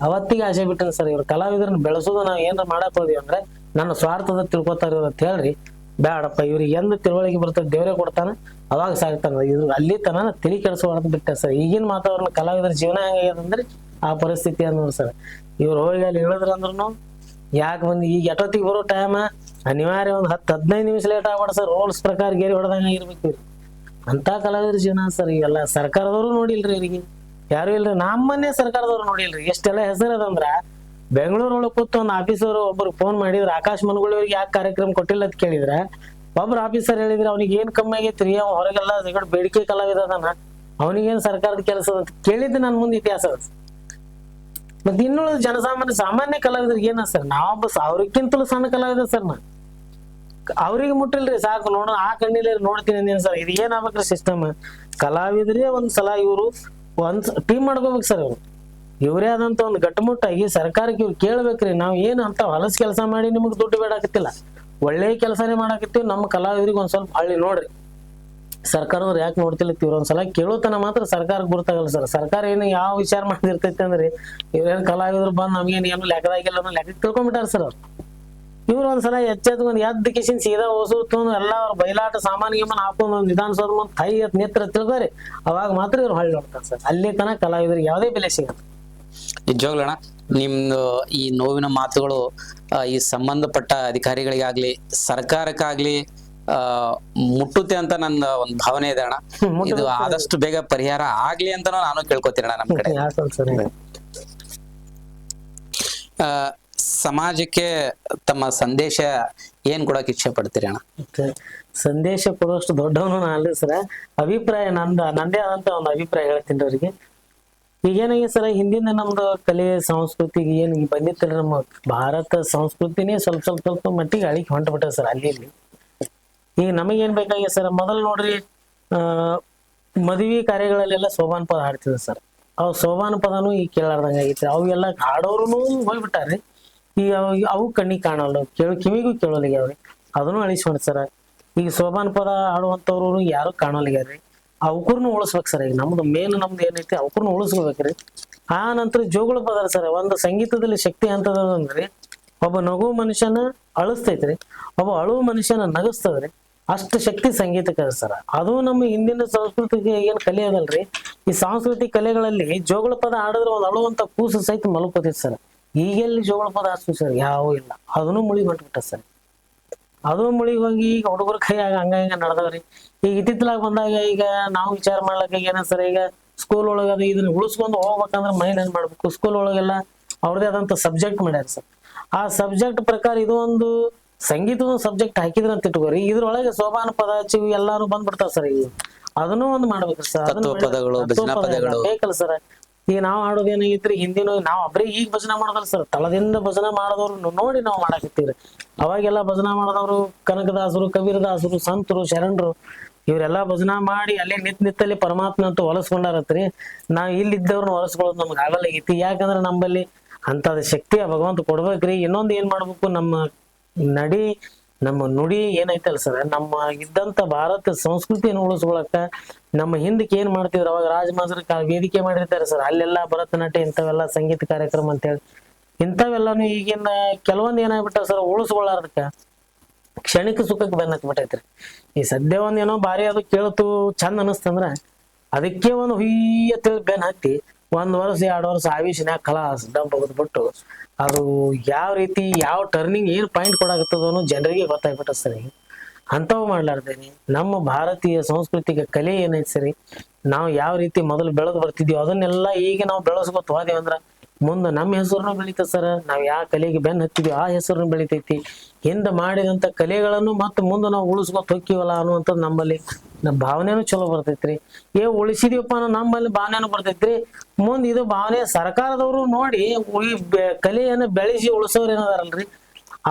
ಅವತ್ತಿಗೆ ಆಸೆ ಬಿಟ್ಟನ ಸರ್, ಇವ್ರ ಕಲಾವಿದ್ರನ್ನ ಬೆಳೆಸೋದು ನಾವ್ ಏನಾರ ಮಾಡಕ್ ಹೋದ್ವಿ ಅಂದ್ರೆ ನನ್ನ ಸ್ವಾರ್ಥದ ತಿಳ್ಕೊತಾರ ಇವ್ರು ಅಂತ ಹೇಳ್ರಿ. ಬ್ಯಾಡಪ್ಪ, ಇವ್ರಿಗೆ ಎಂದ ತಿಳುವಳಿಕೆ ಬರ್ತದೆ ದೇವರೇ ಕೊಡ್ತಾನ, ಅವಾಗ ಸಾಕ್ತಾನ. ಇದ್ರ ಅಲ್ಲಿ ತನ ತಲೆ ಕೆಡಿಸೋದು ಬಿಟ್ಟ ಸರ್. ಈಗಿನ ವಾತಾವರಣ ಕಲಾವಿದರ ಜೀವನ ಹೆಂಗಾಗ್ಯದಂದ್ರೆ ಆ ಪರಿಸ್ಥಿತಿ ಅನ್ನೋದು ಸರ್. ಇವ್ರು ಹೋಗಿ ಅಲ್ಲಿ ಹೇಳಿದ್ರ ಅಂದ್ರೂ ಯಾಕೆ ಬಂದು ಈಗ ಎಷ್ಟೊತ್ತಿಗೆ ಬರೋ ಟೈಮ್ ಅನಿವಾರ್ಯ ಒಂದು 10-15 ನಿಮಿಷ ಲೇಟ್ ಆಗ್ಬಾರ್ದು ಸರ್. ರೂಲ್ಸ್ ಪ್ರಕಾರ ಗೇರಿ ಹೊಡೆದಂಗ ಇರ್ಬೇಕು ಇವ್ರು. ಅಂತ ಕಲಾವಿದರ ಜೀವನ ಸರ್. ಇವೆಲ್ಲ ಸರ್ಕಾರದವರು ನೋಡಿಲ್ರಿ, ಇವರಿಗೆ ಯಾರು ಇಲ್ರಿ. ನಮ್ಮನ್ನೇ ಸರ್ಕಾರದವ್ರು ನೋಡಿಲ್ರಿ. ಎಷ್ಟೆಲ್ಲ ಹೆಸರು ಅದಂದ್ರ ಬೆಂಗಳೂರೊಳಗೆ ಕೂತು ಒಂದು ಆಫೀಸರ್ ಒಬ್ರು ಫೋನ್ ಮಾಡಿದ್ರ, ಆಕಾಶ್ ಮನಗುಳಿಯವ್ರಿಗೆ ಯಾಕೆ ಕಾರ್ಯಕ್ರಮ ಕೊಟ್ಟಿಲ್ಲ ಅಂತ ಕೇಳಿದ್ರ, ಒಬ್ರು ಆಫೀಸರ್ ಹೇಳಿದ್ರೆ ಅವ್ನಿಗೆ ಏನ್ ಕಮ್ಮಿ ಆಗೈತ್ರಿ, ಅವ್ ಹೊರಗೆಲ್ಲ ಬೇಡಿಕೆ ಕಲಾವಿದ ಅದಾನ, ಅವನಿಗೇನ್ ಸರ್ಕಾರದ ಕೆಲಸ ಅಂತ ಕೇಳಿದ್ದು ನನ್ನ ಮುಂದೆ ಇತಿಹಾಸ ಅದ. ಮತ್ತೆ ಇನ್ನುಳಿದ ಸಾಮಾನ್ಯ ಕಲಾವಿದರಿಗೆ ಏನ ಸರ್, ನಾವೊಬ್ಬ ಅವ್ರಿಗಿಂತಲೂ ಸಣ್ಣ ಕಲಾವಿದ ಸರ್. ಅವ್ರಿಗೆ ಮುಟ್ಟಿಲ್ರಿ, ಸಾಕು ನೋಡೋಣ ಆ ಕಣ್ಣಿಲ್ಲ ನೋಡ್ತೀನಿ ಅಂದೇನು ಸರ್. ಇದು ಏನಾಗ್ಬೇಕ್ರಿ ಸಿಸ್ಟಮ್? ಕಲಾವಿದ್ರೇ ಒಂದ್ಸಲ ಇವ್ರು ಒಂದ್ ಟೀಮ್ ಮಾಡ್ಕೋಬೇಕು ಸರ್. ಇವ್ರೇ ಆದಂತ ಒಂದು ಗಟ್ಟುಮುಟ್ಟಾಗಿ ಸರ್ಕಾರಕ್ಕೆ ಇವ್ರು ಕೇಳ್ಬೇಕ್ರಿ, ನಾವ್ ಏನು ಅಂತ ಹೊಲಸ ಕೆಲಸ ಮಾಡಿ ನಿಮಗ್ ದುಡ್ಡು ಬೇಡಾಕತ್ತಿಲ್ಲ, ಒಳ್ಳೆ ಕೆಲಸನೇ ಮಾಡಾಕತ್ತೀವಿ, ನಮ್ಮ ಕಲಾವಿದ್ರಿಗೆ ಒಂದ್ ಸ್ವಲ್ಪ ಹಳ್ಳಿ ನೋಡ್ರಿ. ಸರ್ಕಾರದವ್ರು ಯಾಕೆ ನೋಡ್ತಿಲ್ಲ ಇವ್ರು ಒಂದ್ಸಲ ಕೇಳೋತನ ಮಾತ್ರ ಸರ್ಕಾರ ಗುರ್ತಾಗಲ್ಲ ಸರ್. ಸರ್ಕಾರ ಏನು ಯಾವ ವಿಚಾರ ಮಾಡಿರ್ತೈತಿ ಅಂದ್ರೆ ಇವ್ರೇನ್ ಕಲಾವಿದ್ರು ಬಂದ್ ನಮ್ಗೇನು ಏನು ಲೆಕ್ಕದಾಗಿಲ್ಲ ಅನ್ನೋ ಲೆಕ್ಕ ತಿಳ್ಕೊಂಡ್ಬಿಟ್ಟಾರ ಸರ್ ಅವ್ರು. ಇವ್ರು ಒಂದ್ಸಲ ಎಚ್ಚೆತ್ಕೊಂಡ್ ಎದ್ದ ಕಿಶನ್ ಸೀದಾ ಹೊಸು ಎಲ್ಲ ಅವ್ರ ಬಯಲಾಟ ಸಾಮಾನಿಗೆ ಹಾಕೊಂಡ್ ಒಂದ್ ವಿಧಾನಸೌಧ ಮುಂದ್ ಕೈ ನೇತ್ರ ತಿಳ್ಕೊರಿ, ಅವಾಗ ಮಾತ್ರ ಇವ್ರು ಹಳ್ಳಿ ನೋಡ್ತಾರೆ ಸರ್. ಅಲ್ಲಿ ತನಕ ಕಲಾವಿದರಿಗೆ ಯಾವುದೇ ಬೆಲೆ ಸಿಗಲ್ಲ. ನಿಜವಾಗ್ಲಣ್ಣ, ನಿಮ್ದು ಈ ನೋವಿನ ಮಾತುಗಳು ಈ ಸಂಬಂಧಪಟ್ಟ ಅಧಿಕಾರಿಗಳಿಗಾಗ್ಲಿ ಸರ್ಕಾರಕ್ಕಾಗ್ಲಿ ಮುಟ್ಟುತ್ತೆ ಅಂತ ನನ್ನ ಒಂದು ಭಾವನೆ ಇದೆ ಅಣ್ಣ. ಇದು ಆದಷ್ಟು ಬೇಗ ಪರಿಹಾರ ಆಗ್ಲಿ ಅಂತ ನಾನು ಕೇಳ್ಕೊತೀನಿ ಅಣ್ಣ. ನಮ್ ಕಡೆ ಸಮಾಜಕ್ಕೆ ತಮ್ಮ ಸಂದೇಶ ಏನ್ ಕೊಡಕ್ ಇಚ್ಛೆ ಪಡ್ತೀರಿ ಅಣ್ಣ? ಸಂದೇಶ ಕೊಡುವಷ್ಟು ದೊಡ್ಡವನು ಅಲ್ಲ ಸರ. ಅಭಿಪ್ರಾಯ ನಂದೇ ಆದಂತ ಒಂದು ಅಭಿಪ್ರಾಯ ಹೇಳ್ತೀನಿ ಅವ್ರಿಗೆ. ಈಗೇನಾಗಿ ಸರ, ಹಿಂದಿನ ನಮ್ದು ಕಲೆ ಸಂಸ್ಕೃತಿಗೆ ಏನ್ ಬಂದಿತ್ತಲ್ಲ, ನಮ್ಮ ಭಾರತ ಸಂಸ್ಕೃತಿನೇ ಸ್ವಲ್ಪ ಮಟ್ಟಿಗೆ ಅಳಿಕೆ ಹೊಂಟ್ಬಿಟ್ಟ ಸರ್ ಅಲ್ಲಿ ಇಲ್ಲಿ. ಈಗ ನಮಗೇನ್ ಬೇಕಾಗಿದೆ ಸರ್, ಮೊದಲು ನೋಡ್ರಿ ಮದುವೆ ಕಾರ್ಯಗಳಲ್ಲೆಲ್ಲ ಸೋಬಾನ ಪದ ಹಾಡ್ತಿದ್ರು ಸರ್. ಅವ್ ಸೋಬಾನ ಪದನು ಈಗ ಕೇಳಾರ್ದಂಗ ಆಗೈತಿ. ಅವೆಲ್ಲ ಹಾಡೋರು ಹೋಗ್ಬಿಟ್ಟಾರ್ರಿ. ಈಗ ಅವು ಕಣ್ಣಿಗೆ ಕಾಣಲ್ಲ, ಕಿವಿಗೂ ಕೇಳೋಲ್ಲ ಅವ್ರಿ. ಅದನ್ನು ಅಳಿಸ್ಕೊಂಡ್ ಸರ. ಈಗ ಸೋಬಾನ್ ಪದ ಆಡುವಂತವ್ರು ಯಾರು ಕಾಣಲಿಗ್ಯಾರ್ರಿ. ಅವಕೂರ್ನು ಉಳಿಸ್ಬೇಕು ಸರ್. ಈಗ ನಮ್ದು ನಮ್ದು ಏನೈತಿ ಅವಕೂರ್ನು ಉಳಿಸ್ಕೋಬೇಕ್ರಿ. ಆ ನಂತರ ಜೋಗುಳ ಪದ ಸರ್, ಒಂದು ಸಂಗೀತದಲ್ಲಿ ಶಕ್ತಿ ಅಂತದಂದ್ರಿ, ಒಬ್ಬ ನಗು ಮನುಷ್ಯನ ಅಳಿಸ್ತೈತ್ರಿ, ಒಬ್ಬ ಅಳುವ ಮನುಷ್ಯನ ನಗಸ್ತದ್ರಿ. ಅಷ್ಟು ಶಕ್ತಿ ಸಂಗೀತಕ್ಕೆ ಅದ ಸರ್. ಅದು ನಮ್ಮ ಹಿಂದಿನ ಸಂಸ್ಕೃತಿಗೆ ಏನ್ ಕಲೆ ಅದಲ್ರಿ, ಈ ಸಾಂಸ್ಕೃತಿಕ ಕಲೆಗಳಲ್ಲಿ ಜೋಗುಳ ಪದ ಆಡಿದ್ರೆ ಒಂದು ಅಳುವಂತ ಕೂಸು ಸಹಿತ ಮಲ್ಕೋತೈತಿ ಸರ್. ಈಗೆಲ್ಲಿ ಜೋಗುಳ ಪದ ಆಡ್ಸ್ತು ಸರ್, ಯಾವೂ ಇಲ್ಲ. ಅದನ್ನು ಮುಳಿಗ್ ಹೊಂಟ್ಬಿಟ್ಟ ಸರ್. ಅದು ಮುಳಿಗ್ ಹೋಗಿ ಈಗ ಹುಡುಗರ ಕೈಯಾಗ ಹಂಗ ನಡ್ದವ್ರಿ. ಈಗ ಇತ್ತಿತ್ತಲಾಗ ಬಂದಾಗ ಈಗ ನಾವು ವಿಚಾರ ಮಾಡ್ಲಕ್ಕ ಏನ ಸರ್, ಈಗ ಸ್ಕೂಲ್ ಒಳಗ ಅದು ಇದನ್ನ ಉಳಿಸ್ಕೊಂಡು ಹೋಗ್ಬೇಕಂದ್ರೆ ಮೈನ್ ಏನ್ ಮಾಡ್ಬೇಕು, ಸ್ಕೂಲ್ ಒಳಗೆಲ್ಲ ಅವ್ರದೇ ಆದಂತ ಸಬ್ಜೆಕ್ಟ್ ಮಾಡ್ಯಾರ ಸರ್. ಆ ಸಬ್ಜೆಕ್ಟ್ ಪ್ರಕಾರ ಇದು ಒಂದು ಸಂಗೀತದ ಸಬ್ಜೆಕ್ಟ್ ಹಾಕಿದ್ರ ಅಂತ ಇಟ್ಕೋರಿ, ಇದ್ರೊಳಗೆ ಸೋಬಾನ ಪದ ಚಿವಿ ಎಲ್ಲಾನು ಬಂದ್ಬಿಡ್ತಾವ ಸರ್. ಈಗ ಅದನ್ನು ಒಂದು ಮಾಡ್ಬೇಕ್ರಿ ಸರ್. ಬೇಕಲ್ಲ ಸರ್. ಈಗ ನಾವ್ ಆಡೋದ್ ಏನಾಗೈತ್ರಿ, ಹಿಂದಿನ ನಾವ್ ಒಬ್ರೇ ಈಗ ಭಜನಾ ಮಾಡೋದಲ್ಲ ಸರ್, ತಳದಿಂದ ಭಜನಾ ಮಾಡೋದವ್ರು ನೋಡಿ ನಾವ್ ಮಾಡಾಕತ್ತೀವ್ರಿ. ಅವಾಗೆಲ್ಲಾ ಭಜನಾ ಮಾಡೋದವ್ರು ಕನಕದಾಸರು, ಕಬೀರದಾಸರು, ಸಂತರು, ಶರಣರು ಇವರೆಲ್ಲಾ ಭಜನಾ ಮಾಡಿ ಅಲ್ಲೇ ನಿತ್ತಲ್ಲಿ ಪರಮಾತ್ಮ ಅಂತ ಹೊಲಸ್ಕೊಂಡಾರತ್ರಿ. ನಾವ್ ಇಲ್ಲಿದ್ದವ್ರನ್ನ ಹೊಲಸ್ಕೊಳ್ಳೋದು ನಮ್ಗೆ ಆಗಲಾಗೈತಿ. ಯಾಕಂದ್ರೆ ನಮ್ಮಲ್ಲಿ ಅಂತದ ಶಕ್ತಿ ಭಗವಂತ ಕೊಡ್ಬೇಕ್ರಿ. ಇನ್ನೊಂದ್ ಏನ್ ಮಾಡ್ಬೇಕು, ನಮ್ಮ ನುಡಿ ಏನೈತಲ್ಲ ಸರ್, ನಮ್ಮ ಇದ್ದಂತ ಭಾರತ ಸಂಸ್ಕೃತಿಯನ್ನು ಉಳಿಸ್ಕೊಳಕ ನಮ್ಮ ಹಿಂದಕ್ಕೆ ಏನ್ ಮಾಡ್ತಿದ್ರು, ಅವಾಗ ರಾಜಮಾಜರ ವೇದಿಕೆ ಮಾಡಿರ್ತಾರೆ ಸರ್, ಅಲ್ಲೆಲ್ಲಾ ಭರತನಾಟ್ಯ ಇಂಥವೆಲ್ಲ ಸಂಗೀತ ಕಾರ್ಯಕ್ರಮ ಅಂತೇಳಿ ಇಂಥವೆಲ್ಲಾನು ಈಗಿನ ಕೆಲವೊಂದ್ ಏನಾಗ್ಬಿಟ್ಟಾವ ಸರ್, ಉಳಿಸ್ಕೊಳ್ಳಾರ್ದಕ್ಕ ಕ್ಷಣಿಕ ಸುಖಕ್ಕೆ ಬೆನ್ನ ಹತ್ಬಿಟ್ಟೈತ್ರಿ. ಈ ಸದ್ಯ ಒಂದ್ ಏನೋ ಬಾರಿ ಅದು ಕೇಳ್ತು ಚಂದ ಅನಸ್ತಂದ್ರ ಅದಕ್ಕೆ ಒಂದು ಹುಯ್ಯ ಬೆನ್ ಹತ್ತಿ 1 ವರ್ಷ 2 ವರ್ಷ ಆವಿಷನ್ಯಾಗ ಕಲಾಸ್ ಡಂಪ್ ಬಿಟ್ಟು ಅದು ಯಾವ ರೀತಿ ಯಾವ ಟರ್ನಿಂಗ್ ಏನ್ ಪಾಯಿಂಟ್ ಕೊಡಾಕತ್ತದೋ ಜನರಿಗೆ ಗೊತ್ತಾಗ್ಬಿಟ್ಟ ಸರಿ. ಅಂಥವು ಮಾಡ್ಲಾರ್ದೇನೆ ನಮ್ಮ ಭಾರತೀಯ ಸಾಂಸ್ಕೃತಿಕ ಕಲೆ ಏನೈತಿ ಸರಿ, ನಾವು ಯಾವ ರೀತಿ ಮೊದಲು ಬೆಳೆದು ಬರ್ತಿದ್ವಿ ಅದನ್ನೆಲ್ಲ ಈಗ ನಾವು ಬೆಳೆಸ್ಕೊತ ಹೋದೇವ್ ಅಂದ್ರ ಮುಂದೆ ನಮ್ಮ ಹೆಸರನ್ನು ಬೆಳಿತೈತಿ ಸರ್. ನಾವ್ ಯಾವ ಕಲೆಗೆ ಬೆನ್ ಹತ್ತಿದ್ವಿ ಆ ಹೆಸರನ್ನು ಬೆಳಿತೈತಿ. ಹಿಂದೆ ಮಾಡಿದಂತ ಕಲೆಗಳನ್ನು ಮತ್ತೆ ಮುಂದೆ ನಾವು ಉಳಿಸ್ಕೊತ ಹೋಗ್ತೀವಲ್ಲ ಅನ್ನುವಂಥದ್ದು ನಮ್ಮಲ್ಲಿ ನಮ್ಮ ಭಾವನೆನೂ ಚಲೋ ಬರ್ತೈತ್ರಿ. ಉಳಿಸಿದೀವಪ್ಪ ಅನ್ನೋ ನಮ್ಮಲ್ಲಿ ಭಾವನೆನೂ ಬರ್ತೈತ್ರಿ. ಮುಂದೆ ಇದು ಭಾವನೆ ಸರ್ಕಾರದವರು ನೋಡಿ ಕಲೆಯನ್ನು ಬೆಳೆಸಿ ಉಳಿಸೋರು ಏನದಾರಲ್ರಿ,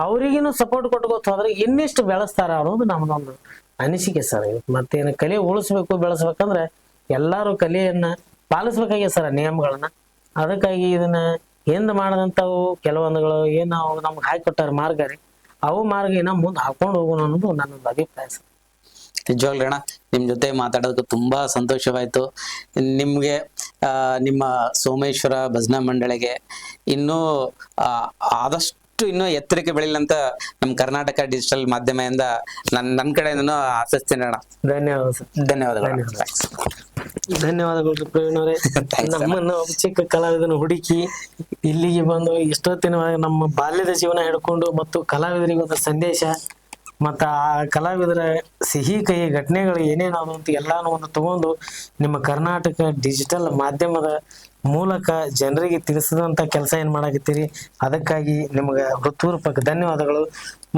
ಅವ್ರಿಗಿನ್ನು ಸಪೋರ್ಟ್ ಕೊಟ್ಕೋತ ಹೋದ್ರೆ ಇನ್ನಿಷ್ಟು ಬೆಳೆಸ್ತಾರ ಅನ್ನೋದು ನಮ್ದೊಂದು ಅನಿಸಿಕೆ ಸರ್. ಮತ್ತೇನು ಕಲೆ ಉಳಿಸ್ಬೇಕು ಬೆಳೆಸ್ಬೇಕಂದ್ರೆ ಎಲ್ಲಾರು ಕಲೆಯನ್ನ ಪಾಲಿಸ್ಬೇಕಾಗ್ಯ ಸರ್ ನಿಯಮಗಳನ್ನ. ಅದಕ್ಕಾಗಿ ಇದನ್ನ ಹಿಂದ್ ಮಾಡದಂತವು ಕೆಲವೊಂದುಗಳು ಏನ್ ನಾವು ನಮ್ಗೆ ಹಾಕಿಕೊಟ್ಟಾರ ಮಾರ್ಗ ರೀ, ಅವು ಮಾರ್ಗ ಏನ ಮುಂದೆ ಹಾಕೊಂಡು ಹೋಗೋಣ ಅನ್ನೋದು ನನ್ನೊಂದು ಅಭಿಪ್ರಾಯ ಸರ್. ನಿಜವಾಗ್ಲೂ ಅಣ್ಣ, ನಿಮ್ ಜೊತೆ ಮಾತಾಡೋದಕ್ಕೆ ತುಂಬಾ ಸಂತೋಷವಾಯ್ತು. ನಿಮ್ಗೆ ನಿಮ್ಮ ಸೋಮೇಶ್ವರ ಭಜನಾ ಮಂಡಳಿಗೆ ಇನ್ನೂ ಆದಷ್ಟು ಇನ್ನೂ ಎತ್ತರಕ್ಕೆ ಬೆಳಿಲಂತ ನಮ್ಮ ಕರ್ನಾಟಕ ಡಿಜಿಟಲ್ ಮಾಧ್ಯಮದಿಂದ ನನ್ನ ಕಡೆಯಿಂದ ಆಶಿಸ್ತೀನಿ ಅಣ್ಣ. ಧನ್ಯವಾದ ಸರ್. ಧನ್ಯವಾದಗಳು ಪ್ರವೀಣ್ ಅವರೇ. ನಮ್ಮನ್ನು ಚಿಕ್ಕ ಕಲಾವಿದನ ಹುಡುಕಿ ಇಲ್ಲಿಗೆ ಬಂದು ಇಷ್ಟೊತ್ತಿನ ನಮ್ಮ ಬಾಲ್ಯದ ಜೀವನ ಹಿಡ್ಕೊಂಡು ಮತ್ತು ಕಲಾವಿದರಿಗೆ ಒಂದು ಸಂದೇಶ ಮತ್ತ ಆ ಕಲಾವಿದರ ಸಿಹಿ ಕಹಿ ಘಟನೆಗಳು ಏನೇನಾದ್ರು ಅಂತ ಎಲ್ಲಾನು ಒಂದು ತಗೊಂಡು ನಿಮ್ಮ ಕರ್ನಾಟಕ ಡಿಜಿಟಲ್ ಮಾಧ್ಯಮದ ಮೂಲಕ ಜನರಿಗೆ ತಿಳಿಸಿದಂತ ಕೆಲಸ ಏನ್ ಮಾಡಾಕತ್ತೀರಿ, ಅದಕ್ಕಾಗಿ ನಿಮ್ಗೆ ಹೃತ್ಪೂರ್ವಕ ಧನ್ಯವಾದಗಳು.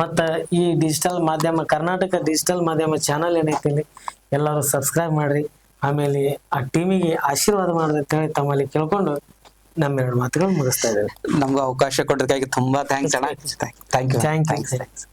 ಮತ್ತ ಈ ಡಿಜಿಟಲ್ ಮಾಧ್ಯಮ ಕರ್ನಾಟಕ ಡಿಜಿಟಲ್ ಮಾಧ್ಯಮ ಚಾನಲ್ ಏನೈತಿ ಎಲ್ಲರೂ ಸಬ್ಸ್ಕ್ರೈಬ್ ಮಾಡ್ರಿ. ಆಮೇಲೆ ಆ ಟೀಮಿಗೆ ಆಶೀರ್ವಾದ ಮಾಡ್ರಿ ಅಂತ ಹೇಳಿ ತಮ್ಮಲ್ಲಿ ಕೇಳ್ಕೊಂಡು ನಮ್ಮ 2 ಮಾತುಗಳು ಮುಗಿಸ್ತಾ ಇದ್ದೇವೆ. ನಮ್ಗೆ ಅವಕಾಶ ಕೊಡೋದಕ್ಕಾಗಿ ತುಂಬಾ ಥ್ಯಾಂಕ್ಸ್ ಅಣ್ಣ. Thank you.